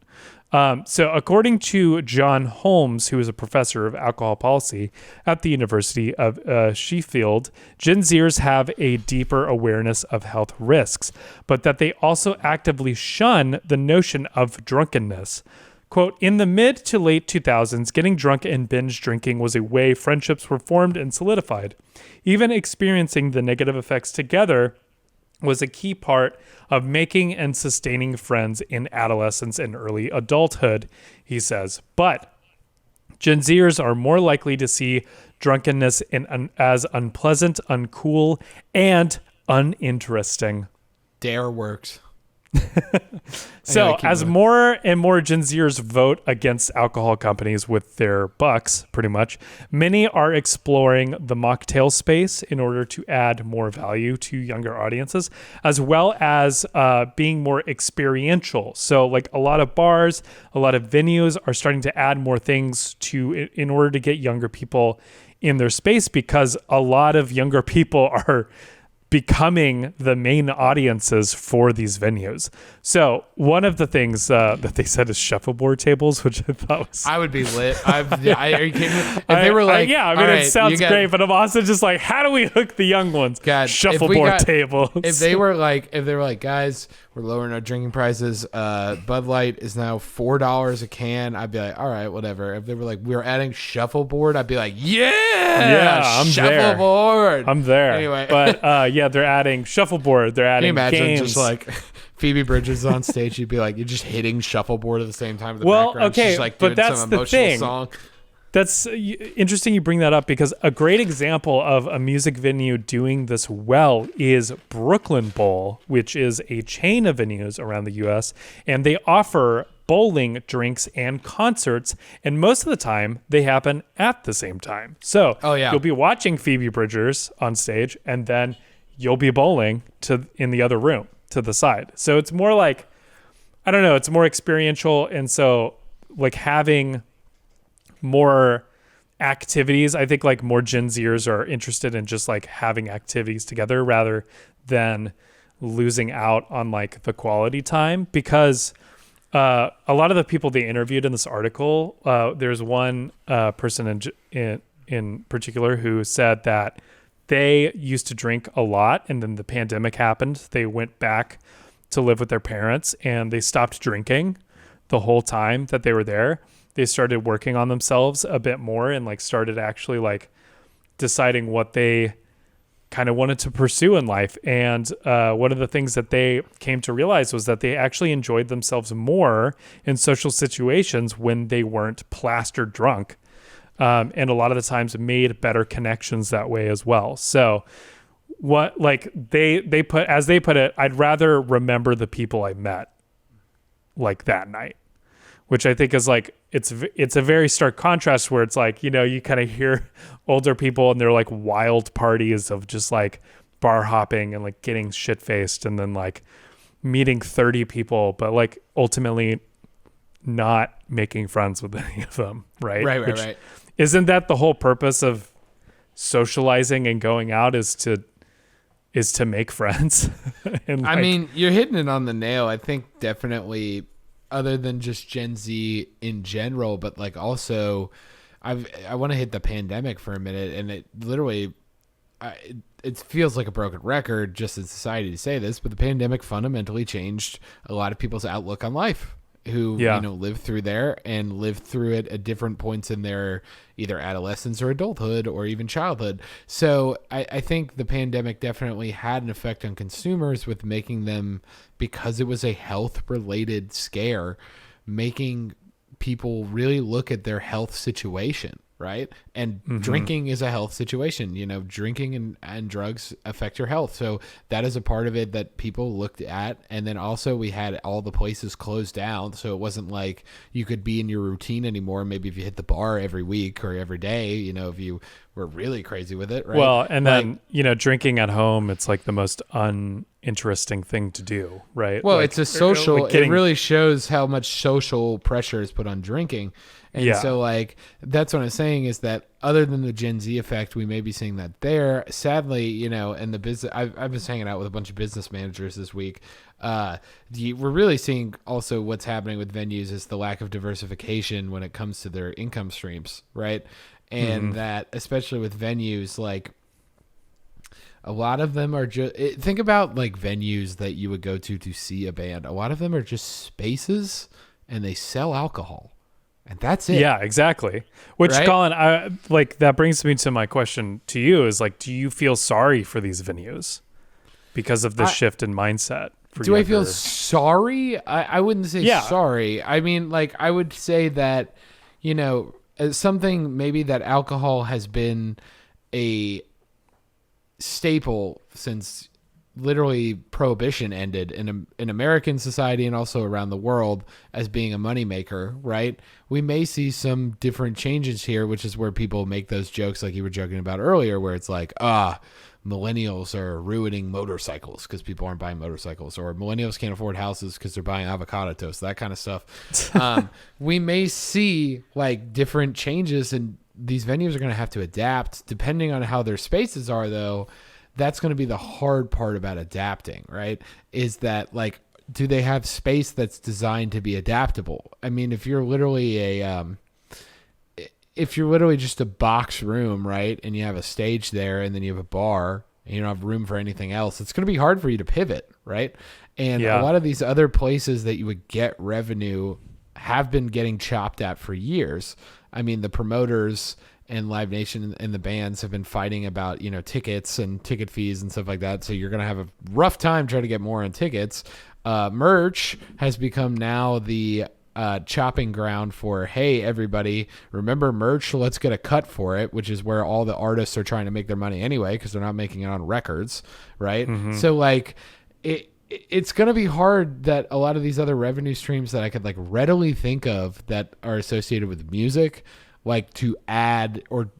So according to John Holmes, who is a professor of alcohol policy at the University of Sheffield, Gen Zers have a deeper awareness of health risks, but that they also actively shun the notion of drunkenness. Quote, in the mid to late 2000s, getting drunk and binge drinking was a way friendships were formed and solidified. Even experiencing the negative effects together was a key part of making and sustaining friends in adolescence and early adulthood, he says. But Gen Zers are more likely to see drunkenness as unpleasant, uncool, and uninteresting. Dare works. So as more and more Gen Zers vote against alcohol companies with their bucks, pretty much, many are exploring the mocktail space in order to add more value to younger audiences, as well as being more experiential. So like a lot of bars, a lot of venues are starting to add more things in order to get younger people in their space, because a lot of younger people are becoming the main audiences for these venues. So one of the things that they said is shuffleboard tables, which I thought was... I would be lit. Are you kidding me? If they were like... yeah, I mean, it sounds great, but I'm also just like, how do we hook the young ones? God, shuffleboard tables. If they were like, guys, we're lowering our drinking prices. Bud Light is now $4 a can. I'd be like, all right, whatever. If they were like, we're adding shuffleboard, I'd be like, yeah, I'm shuffleboard. I'm there. Anyway, but yeah, they're adding shuffleboard. They're adding Can you imagine games. just like Phoebe Bridgers on stage? You'd be like, you're just hitting shuffleboard at the same time in the well, background. okay, She's like but doing that's some the emotional thing. song. That's interesting you bring that up, because a great example of a music venue doing this well is Brooklyn Bowl, which is a chain of venues around the U.S., and they offer bowling, drinks, and concerts, and most of the time they happen at the same time. So you'll be watching Phoebe Bridgers on stage, and then you'll be bowling in the other room to the side. So it's more like, I don't know, it's more experiential, and so like having more activities. I think like more Gen Zers are interested in just like having activities together rather than losing out on like the quality time, because a lot of the people they interviewed in this article, there's one person in particular who said that they used to drink a lot, and then the pandemic happened. They went back to live with their parents, and they stopped drinking the whole time that they were there. They started working on themselves a bit more and like started actually like deciding what they kind of wanted to pursue in life. And one of the things that they came to realize was that they actually enjoyed themselves more in social situations when they weren't plastered drunk. And a lot of the times made better connections that way as well. So what, like they put, as they put it, I'd rather remember the people I met like that night, which I think is like, it's a very stark contrast where it's like, you know, you kind of hear older people and they're like wild parties of just like bar hopping and like getting shit faced and then like meeting 30 people, but like ultimately not making friends with any of them. Right. Right. Isn't that the whole purpose of socializing and going out is to make friends? And I mean, you're hitting it on the nail. I think definitely, other than just Gen Z in general, but like also I want to hit the pandemic for a minute, and it literally, it feels like a broken record just in society to say this, but the pandemic fundamentally changed a lot of people's outlook on life who, you know, lived through there and lived through it at different points in their either adolescence or adulthood or even childhood. So I think the pandemic definitely had an effect on consumers with making them, because it was a health related scare, making people really look at their health situation. Right. And drinking is a health situation. You know, drinking and drugs affect your health. So that is a part of it that people looked at. And then also we had all the places closed down. So it wasn't like you could be in your routine anymore. Maybe if you hit the bar every week or every day, you know, if you we're really crazy with it, right? Well, and then, drinking at home, it's like the most uninteresting thing to do, right? Well, like, it's a social, like getting, it really shows how much social pressure is put on drinking. And so like, that's what I'm saying is that other than the Gen Z effect, we may be seeing that there. Sadly, and the business, I've been hanging out with a bunch of business managers this week. We're really seeing also what's happening with venues is the lack of diversification when it comes to their income streams, right? And that, especially with venues, like a lot of them are just, think about like venues that you would go to see a band. A lot of them are just spaces and they sell alcohol. And that's it. Yeah, exactly. Which, right? Colin, that brings me to my question to you is like, do you feel sorry for these venues because of this shift in mindset? I feel sorry? I wouldn't say sorry. I mean, like, I would say that, something maybe that alcohol has been a staple since literally prohibition ended in American society and also around the world as being a moneymaker, right? We may see some different changes here, which is where people make those jokes like you were joking about earlier, where it's like, millennials are ruining motorcycles because people aren't buying motorcycles, or millennials can't afford houses because they're buying avocado toast, that kind of stuff. We may see like different changes, and these venues are going to have to adapt depending on how their spaces are, though. That's going to be the hard part about adapting, right? Is that like, do they have space that's designed to be adaptable? I mean, if you're literally just a box room, right, and you have a stage there and then you have a bar and you don't have room for anything else, it's going to be hard for you to pivot, right? And a lot of these other places that you would get revenue have been getting chopped at for years. I mean, the promoters and Live Nation and the bands have been fighting about, tickets and ticket fees and stuff like that. So you're going to have a rough time trying to get more on tickets. Merch has become now the chopping ground for, hey, everybody, remember merch? Let's get a cut for it, which is where all the artists are trying to make their money anyway because they're not making it on records, right? So like it's going to be hard that a lot of these other revenue streams that I could like readily think of that are associated with music, like to add or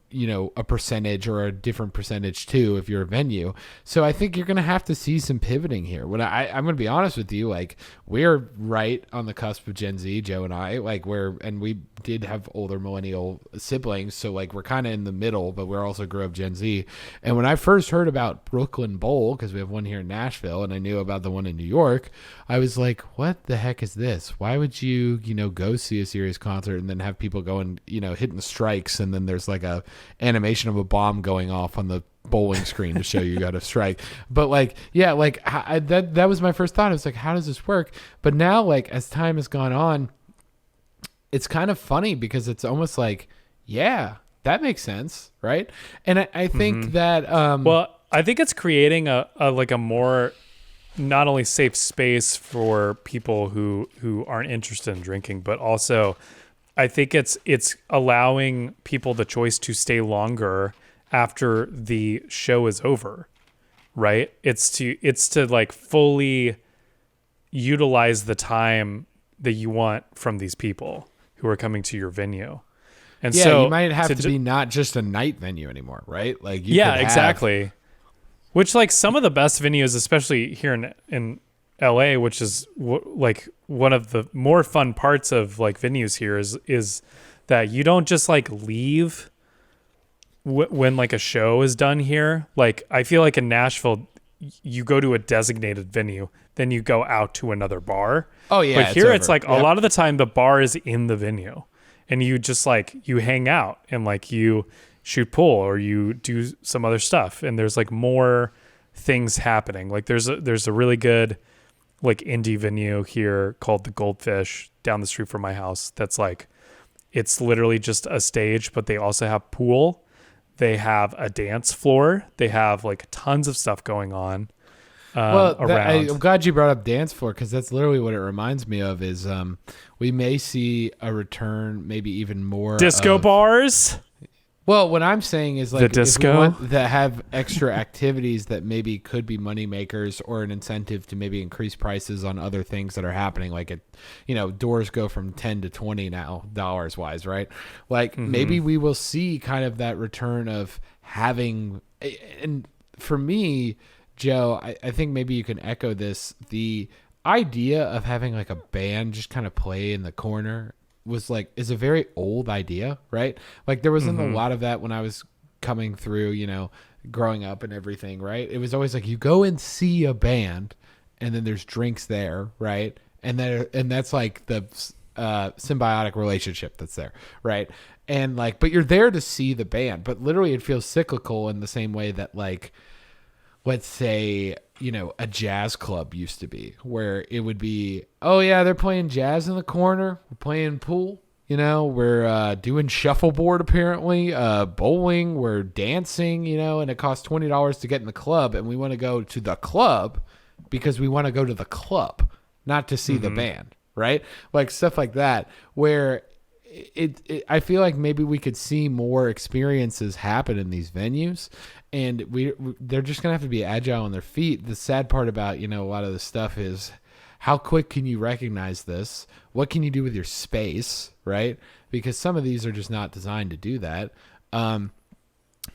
a percentage or a different percentage too if you're a venue. So I think you're going to have to see some pivoting here. When I'm going to be honest with you, like we're right on the cusp of Gen Z, Joe and I, like and we did have older millennial siblings. So like we're kind of in the middle, but we're also grew up Gen Z. And when I first heard about Brooklyn Bowl, because we have one here in Nashville and I knew about the one in New York, I was like, what the heck is this? Why would you, go see a serious concert and then have people going, hitting strikes, and then there's like a animation of a bomb going off on the bowling screen to show you got a strike. But like, yeah, like that was my first thought. I was like, how does this work? But now, like, as time has gone on, it's kind of funny because it's almost like, yeah, that makes sense, right? And I think that well, I think it's creating a more not only safe space for people who aren't interested in drinking, but also I think it's allowing people the choice to stay longer after the show is over, right? It's to like fully utilize the time that you want from these people who are coming to your venue. And so you might have to be not just a night venue anymore, right? Like exactly. Which like some of the best venues, especially here in LA, which is like one of the more fun parts of like venues here is that you don't just like leave when like a show is done here. Like I feel like in Nashville, you go to a designated venue, then you go out to another bar. Oh yeah. But here it's like a lot of the time the bar is in the venue and you just like, you hang out and like you shoot pool or you do some other stuff. And there's like more things happening. Like there's a really good like indie venue here called the Goldfish down the street from my house. That's like, it's literally just a stage, but they also have pool. They have a dance floor. They have like tons of stuff going on. Around. I'm glad you brought up dance floor because that's literally what it reminds me of is we may see a return, maybe even more disco bars. Well, what I'm saying is like The if we disco? want to have extra activities that maybe could be money makers or an incentive to maybe increase prices on other things that are happening, like doors go from 10 to 20 now dollars wise, right? Like maybe we will see kind of that return of having, and for me, Joe, I think maybe you can echo this. The idea of having like a band just kind of play in the corner is a very old idea, right? Like there wasn't a lot of that when I was coming through, growing up and everything, right? It was always like you go and see a band and then there's drinks there, right? And that's like the symbiotic relationship that's there, right? And like, but you're there to see the band, but literally it feels cyclical in the same way that like, let's say, a jazz club used to be, where it would be, oh yeah, they're playing jazz in the corner, we're playing pool, we're doing shuffleboard apparently, bowling, we're dancing, and it costs $20 to get in the club, and we want to go to the club because we want to go to the club, not to see the band, right? Like stuff like that, where I feel like maybe we could see more experiences happen in these venues, and they're just gonna have to be agile on their feet. The sad part about a lot of this stuff is how quick can you recognize this? What can you do with your space, right? Because some of these are just not designed to do that.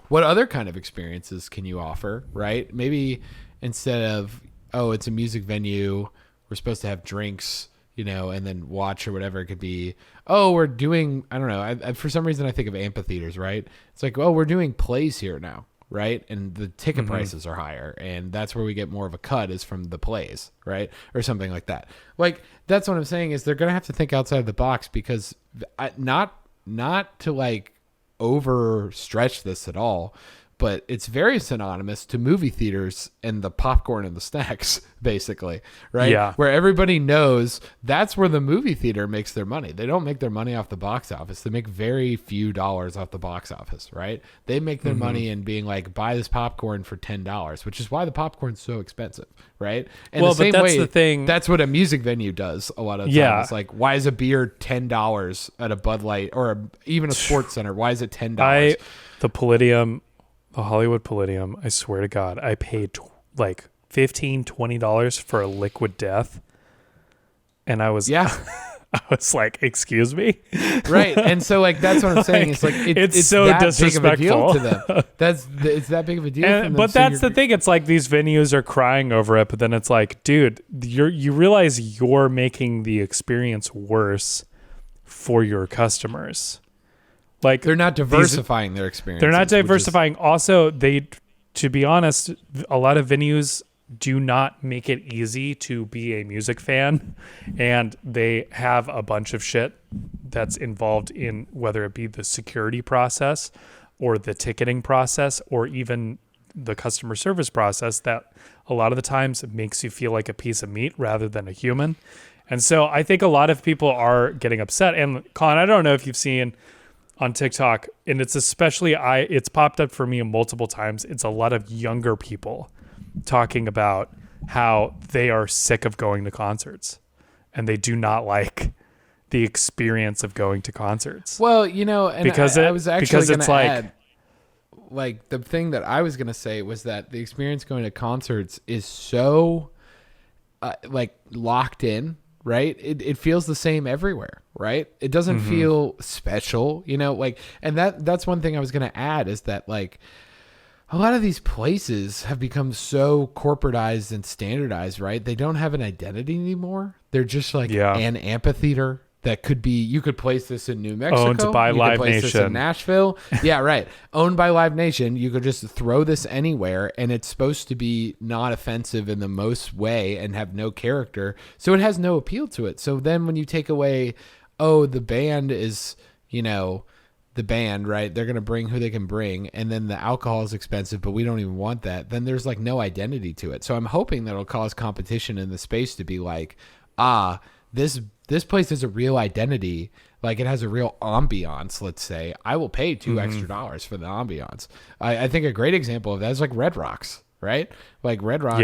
What other kind of experiences can you offer, right? Maybe instead of, oh, it's a music venue, we're supposed to have drinks, and then watch or whatever, it could be, oh, we're doing, I don't know. I for some reason I think of amphitheaters, right? It's like, oh, we're doing plays here now, right? And the ticket prices are higher, and that's where we get more of a cut is from the plays, right? Or something like that. Like, that's what I'm saying is they're going to have to think outside of the box, because not to like overstretch this at all, but it's very synonymous to movie theaters and the popcorn and the snacks, basically, right? Yeah. Where everybody knows that's where the movie theater makes their money. They don't make their money off the box office. They make very few dollars off the box office, right? They make their money in being like, buy this popcorn for $10, which is why the popcorn's so expensive, right? And Well, the same but that's way, the thing. that's what a music venue does a lot of the time. Yeah. It's like, why is a beer $10 at a Bud Light or even a sports center? Why is it $10? The Palladium, the Hollywood Palladium, I swear to God, I paid like $15, $20 for a Liquid Death. And I was, Yeah. I was like, excuse me? Right. And so like, that's what I'm saying. It's like, it's so that disrespectful big of a deal to them. It's that big of a deal for them. But So that's the thing. It's like these venues are crying over it, but then it's like, dude, you realize you're making the experience worse for your customers. Like, they're not diversifying their experience. They're not diversifying. Also, to be honest, a lot of venues do not make it easy to be a music fan, and they have a bunch of shit that's involved in whether it be the security process or the ticketing process or even the customer service process that a lot of the times makes you feel like a piece of meat rather than a human. And so I think a lot of people are getting upset. And Colin, I don't know if you've seen on TikTok, and it's it's popped up for me multiple times. It's a lot of younger people talking about how they are sick of going to concerts and they do not like the experience of going to concerts. Well, and because I was actually going to like, add, like, the thing that I was going to say was that the experience going to concerts is so like locked in, right? It feels the same everywhere, right? It doesn't feel special, like, and that's one thing I was going to add is that like a lot of these places have become so corporatized and standardized, right? They don't have an identity anymore. They're just like an amphitheater that could be, you could place this in New Mexico. Owned by you Live could place Nation. This in Nashville. Yeah, right. Owned by Live Nation. You could just throw this anywhere, and it's supposed to be not offensive in the most way and have no character. So it has no appeal to it. So then when you take away, oh, the band is, the band, right? They're going to bring who they can bring, and then the alcohol is expensive, but we don't even want that. Then there's like no identity to it. So I'm hoping that it'll cause competition in the space to be like, this place has a real identity. Like it has a real ambiance, let's say. I will pay $2 extra for the ambiance. I think a great example of that is like Red Rocks, right? Like Red Rocks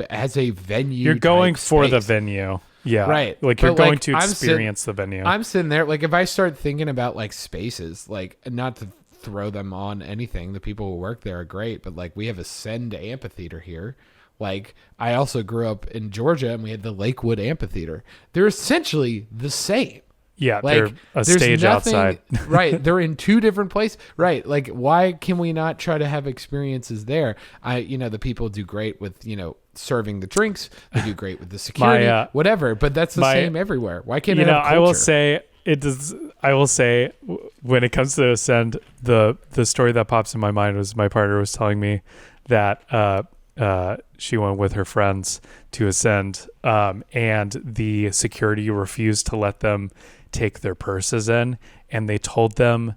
has a venue. You're going for space. the venue. Yeah. Right. Like you're But, going to experience the venue. I'm sitting there, like if I start thinking about like spaces, like not to throw them on anything. The people who work there are great, but like we have Ascend Amphitheater here. Like I also grew up in Georgia and we had the Lakewood Amphitheater. They're essentially the same. Yeah, Like they're a stage outside. Right. They're in two different places. Right. Like why can we not try to have experiences there? The people do great with, serving the drinks. They do great with the security, whatever, but that's the same everywhere. Why can't it have culture? I will say when it comes to Ascend, the story that pops in my mind was my partner was telling me that she went with her friends to Ascend, and the security refused to let them take their purses in, and they told them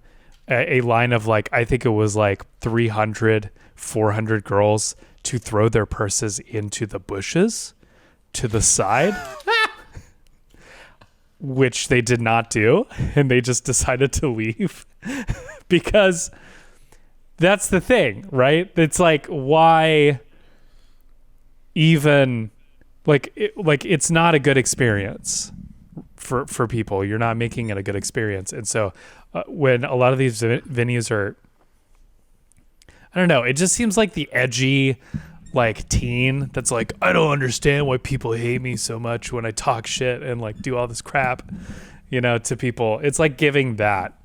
a line of like, I think it was like 300, 400 girls to throw their purses into the bushes to the side, which they did not do, and they just decided to leave because that's the thing, right? It's like, why even it's not a good experience for people. You're not making it a good experience. And so when a lot of these venues are, I don't know, it just seems like the edgy like teen that's like, I don't understand why people hate me so much when I talk shit and like do all this crap, to people. It's like giving that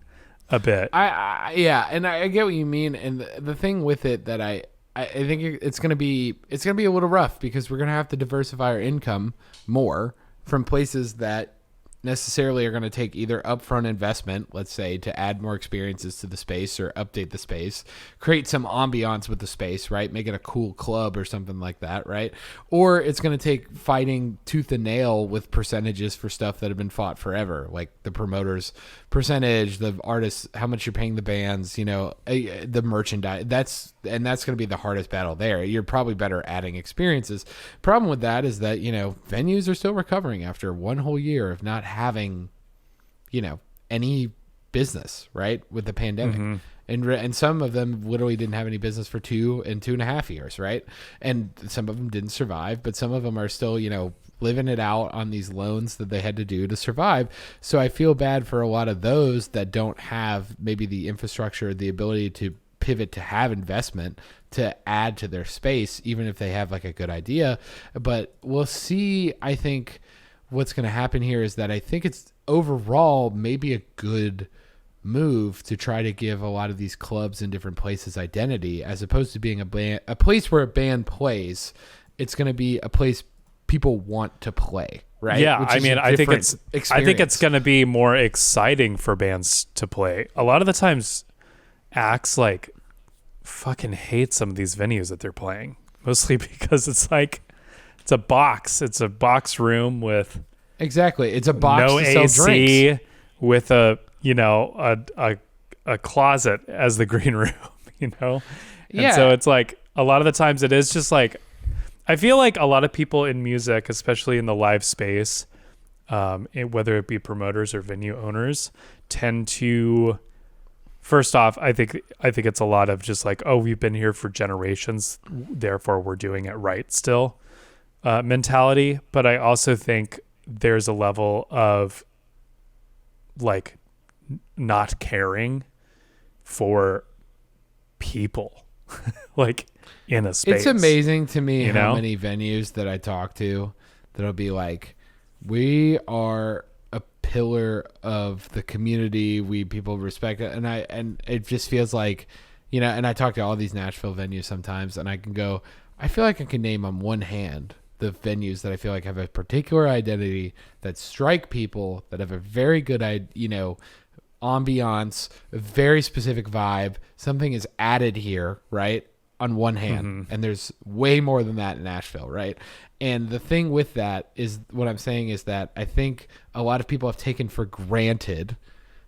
a bit. And I get what you mean. And the thing with it that I think it's gonna be a little rough because we're gonna have to diversify our income more from places that necessarily are going to take either upfront investment, let's say, to add more experiences to the space or update the space, create some ambiance with the space, right? Make it a cool club or something like that, right? Or it's going to take fighting tooth and nail with percentages for stuff that have been fought forever, like the promoters' percentage, the artists, how much you're paying the bands, the merchandise. That's going to be the hardest battle there. You're probably better adding experiences. Problem with that is that, venues are still recovering after one whole year of not having, any business, right, with the pandemic. Mm-hmm. And some of them literally didn't have any business for 2 and 2.5 years, right? And some of them didn't survive, but some of them are still, living it out on these loans that they had to do to survive. So I feel bad for a lot of those that don't have maybe the infrastructure, the ability to pivot to have investment to add to their space, even if they have like a good idea. But we'll see. I think what's going to happen here is that I think it's overall maybe a good move to try to give a lot of these clubs in different places identity, as opposed to being a place where a band plays. It's going to be a place people want to play, right? Yeah, I think it's going to be more exciting for bands to play. A lot of the times, acts like fucking hate some of these venues that they're playing, mostly because it's a box room with it's a box no to sell AC drinks. With a closet as the green room, And so it's like a lot of the times it is just like, I feel like a lot of people in music, especially in the live space, whether it be promoters or venue owners, tend to, first off, I think it's a lot of just like, oh, we've been here for generations, therefore we're doing it right still mentality. But I also think there's a level of like not caring for people like in a space. It's amazing to me how many venues that I talk to that'll be like, we are a pillar of the community, people respect it, and it just feels like, and I talk to all these Nashville venues sometimes, and I can go, I feel like I can name on one hand the venues that I feel like have a particular identity that strike people, that have a very good ambiance, a very specific vibe. Something is added here, right? On one hand, mm-hmm. And there's way more than that in Nashville, right? And the thing with that is, what I'm saying is that I think a lot of people have taken for granted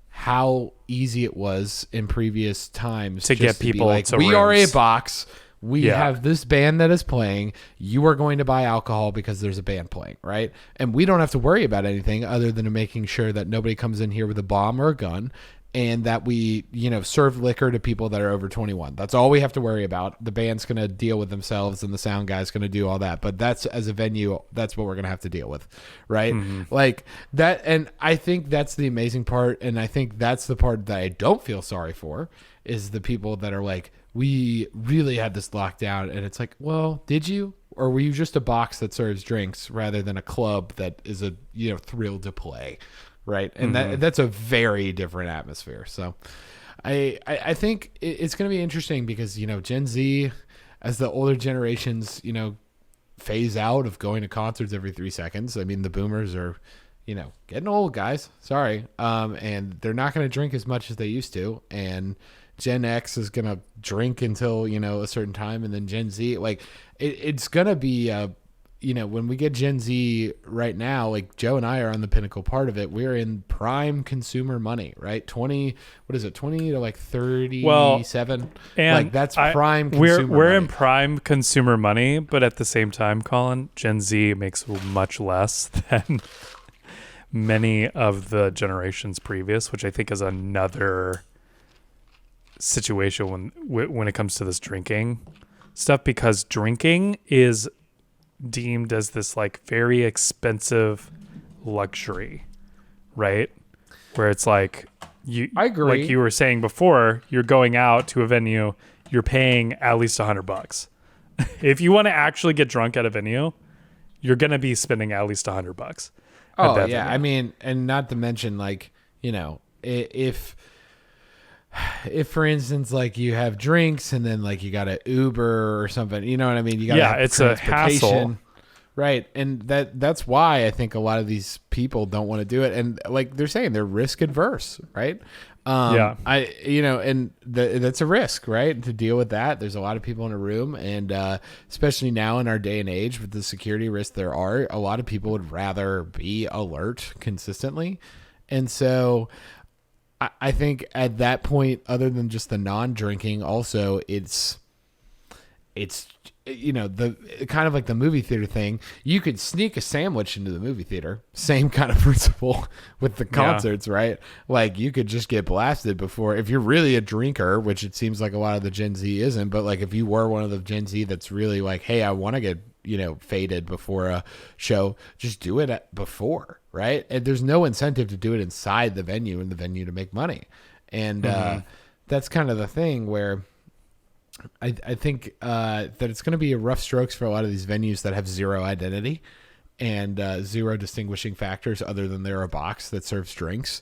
how easy it was in previous times to get people like, to we rooms. Are a box. We have this band that is playing. You are going to buy alcohol because there's a band playing, right? And we don't have to worry about anything other than making sure that nobody comes in here with a bomb or a gun. and that we, serve liquor to people that are over 21. That's all we have to worry about. The band's going to deal with themselves and the sound guy's going to do all that. But that's, as a venue, that's what we're going to have to deal with. Right. Like that. And I think that's the amazing part. And I think that's the part that I don't feel sorry for, is the people that are like, we really had this locked down. And it's like, well, did you? Or were you just a box that serves drinks rather than a club that is a, thrill to play? Right. And that's a very different atmosphere. So I think it's going to be interesting because, Gen Z, as the older generations, phase out of going to concerts every 3 seconds. I mean, the boomers are, getting old, guys. Sorry. And they're not going to drink as much as they used to. And Gen X is going to drink until, a certain time. And then Gen Z, like it's going to be when we get Gen Z right now, like Joe and I are on the pinnacle part of it. We're in prime consumer money, right? 20 to like 37. Well, and like that's prime consumer money. We're in prime consumer money, but at the same time, Colin, Gen Z makes much less than many of the generations previous, which I think is another situation when it comes to this drinking stuff, because drinking is deemed as this like very expensive luxury, right? Where it's like I agree. Like you were saying before, you're going out to a venue, you're paying at least $100. If you want to actually get drunk at a venue, you're gonna be spending at least $100. Oh yeah, venue. I mean, and not to mention like if for instance, like you have drinks and then like you got to Uber or something, you know what I mean? You got it's a hassle. Right. And that's why I think a lot of these people don't want to do it. And like they're saying, they're risk adverse, right? That's a risk, right? To deal with that. There's a lot of people in a room, and especially now in our day and age with the security risks there are, a lot of people would rather be alert consistently. And so I think at that point, other than just the non-drinking, also it's the kind of like the movie theater thing. You could sneak a sandwich into the movie theater. Same kind of principle with the concerts, right? Like you could just get blasted before, if you're really a drinker, which it seems like a lot of the Gen Z isn't. But like if you were one of the Gen Z that's really like, hey, I want to get faded before a show, just do it before, right? And there's no incentive to do it inside the venue and the venue to make money. And that's kind of the thing where I think that it's going to be a rough strokes for a lot of these venues that have zero identity and zero distinguishing factors other than they're a box that serves drinks.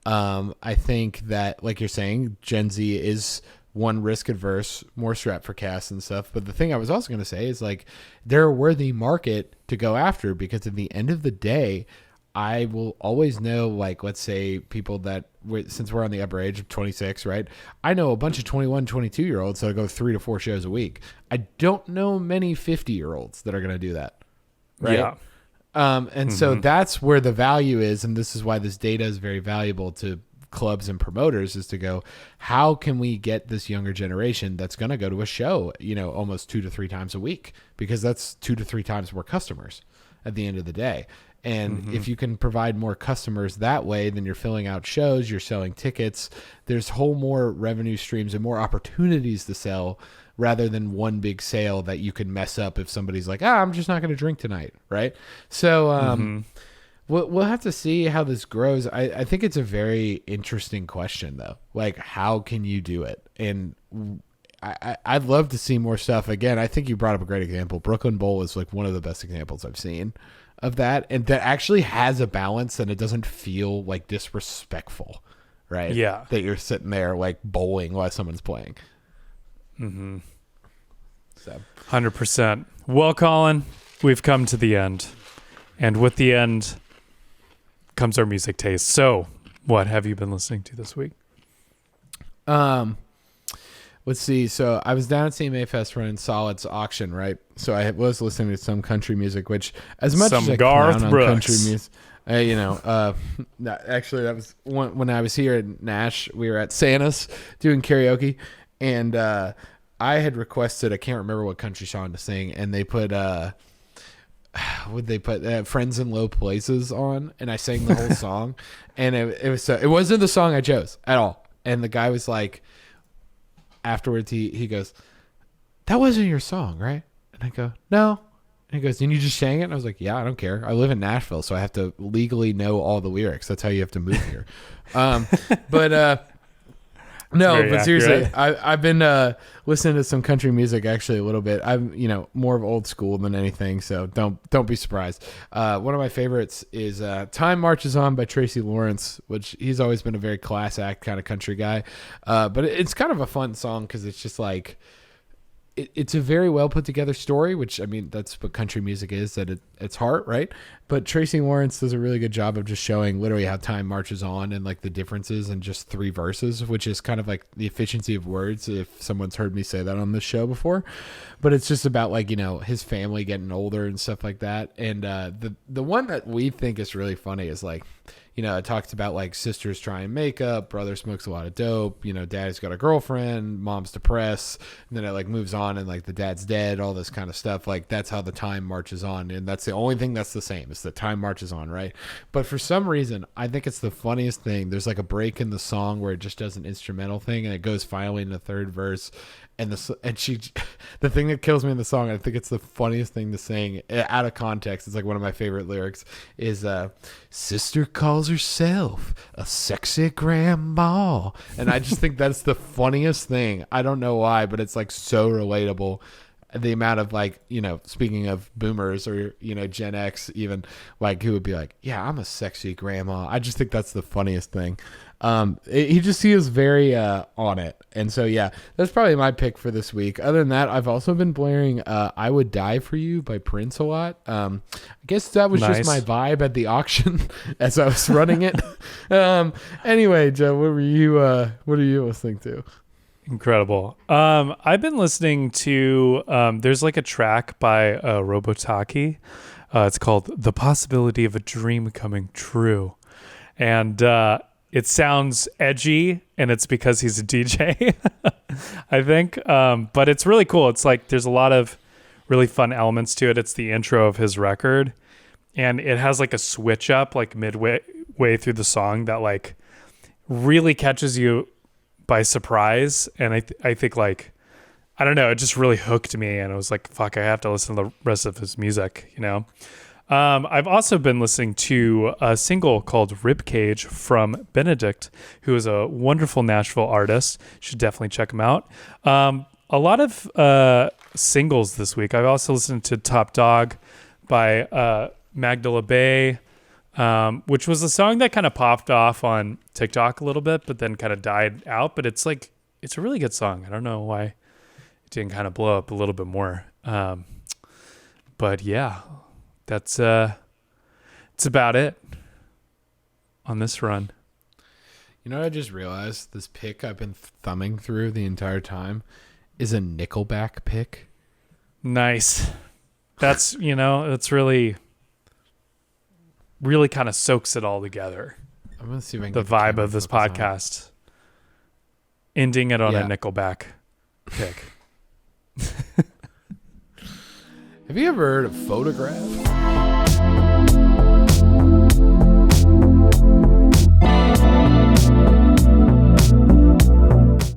I think that, like you're saying, Gen Z is one, risk adverse, more strapped for cash and stuff. But the thing I was also going to say is like they're a worthy market to go after, because at the end of the day, I will always know, like, let's say people that, since we're on the upper age of 26, right? I know a bunch of 21, 22-year-olds that go 3 to 4 shows a week. I don't know many 50-year-olds that are going to do that, right? Yeah. And so that's where the value is, and this is why this data is very valuable to clubs and promoters, is to go, how can we get this younger generation that's going to go to a show, almost 2 to 3 times a week, because that's 2 to 3 times more customers at the end of the day. And if you can provide more customers that way, then you're filling out shows, you're selling tickets. There's whole more revenue streams and more opportunities to sell, rather than one big sale that you can mess up if somebody's like, I'm just not going to drink tonight, right? So we'll have to see how this grows. I think it's a very interesting question, though. Like, how can you do it? And I'd love to see more stuff. Again, I think you brought up a great example. Brooklyn Bowl is like one of the best examples I've seen of that, and that actually has a balance, and it doesn't feel like disrespectful, right? Yeah. That you're sitting there like bowling while someone's playing. So 100%. Well, Colin, we've come to the end, and with the end comes our music taste. So what have you been listening to this week? Let's see. So I was down at CMA Fest running Solid's auction, right? So I was listening to some country music, which, as much as I Garth clown on Brooks country music, actually that was when I was here in Nash. We were at Santa's doing karaoke, and I had requested, I can't remember what country song to sing, and they put would they put Friends in Low Places on, and I sang the whole song, and it wasn't the song I chose at all. And the guy was like, afterwards he goes, "That wasn't your song, right?" And I go, "No." And he goes, "And you just sang it?" And I was like, "Yeah, I don't care. I live in Nashville, so I have to legally know all the lyrics. That's how you have to move here." But no, but seriously, I've been listening to some country music actually a little bit. I'm more of old school than anything, so don't be surprised. One of my favorites is "Time Marches On" by Tracy Lawrence, which he's always been a very class act kind of country guy. But it's kind of a fun song because it's just like it's a very well put together story, which I mean that's what country music is at its heart, right? But Tracy Lawrence does a really good job of just showing literally how time marches on and like the differences in just 3 verses, which is kind of like the efficiency of words, if someone's heard me say that on this show before. But it's just about like his family getting older and stuff like that. And the one that we think is really funny is like, it talks about like sisters trying makeup, brother smokes a lot of dope, dad's got a girlfriend, mom's depressed, and then it like moves on and like the dad's dead, all this kind of stuff. Like that's how the time marches on, and that's the only thing that's the same, is the time marches on, right? But for some reason, I think it's the funniest thing. There's like a break in the song where it just does an instrumental thing, and it goes finally in the 3rd verse. And she, the thing that kills me in the song, I think it's the funniest thing to sing out of context. It's like one of my favorite lyrics is, "Sister calls herself a sexy grandma." And I just think that's the funniest thing. I don't know why, but it's like so relatable. The amount of like, speaking of boomers or, Gen X, even like who would be like, "Yeah, I'm a sexy grandma." I just think that's the funniest thing. He is very on it. And so, yeah, that's probably my pick for this week. Other than that, I've also been blaring "I Would Die For You" by Prince a lot. I guess that was just my vibe at the auction as I was running it. Anyway, Joe, what are you listening to? Incredible. I've been listening to there's like a track by Robotaki. It's called "The Possibility of a Dream Coming True." And it sounds edgy, and it's because he's a DJ, I think. But it's really cool. It's like there's a lot of really fun elements to it. It's the intro of his record, and it has like a switch up like midway through the song that like really catches you by surprise. And I think like, I don't know, it just really hooked me, and I was like, fuck, I have to listen to the rest of his music, I've also been listening to a single called "Ribcage" from Benedict, who is a wonderful Nashville artist. You should definitely check him out. A lot of singles this week. I've also listened to "Top Dog" by Magdala Bay, which was a song that kind of popped off on TikTok a little bit, but then kind of died out. But it's a really good song. I don't know why it didn't kind of blow up a little bit more. But yeah, that's it's about it on this run. You know what I just realized? This pick I've been thumbing through the entire time is a Nickelback pick. Nice. That's, it's really kind of soaks it all together. I'm going to see if I can the vibe of this podcast. Ending it on a Nickelback pick. Have you ever heard of Photograph?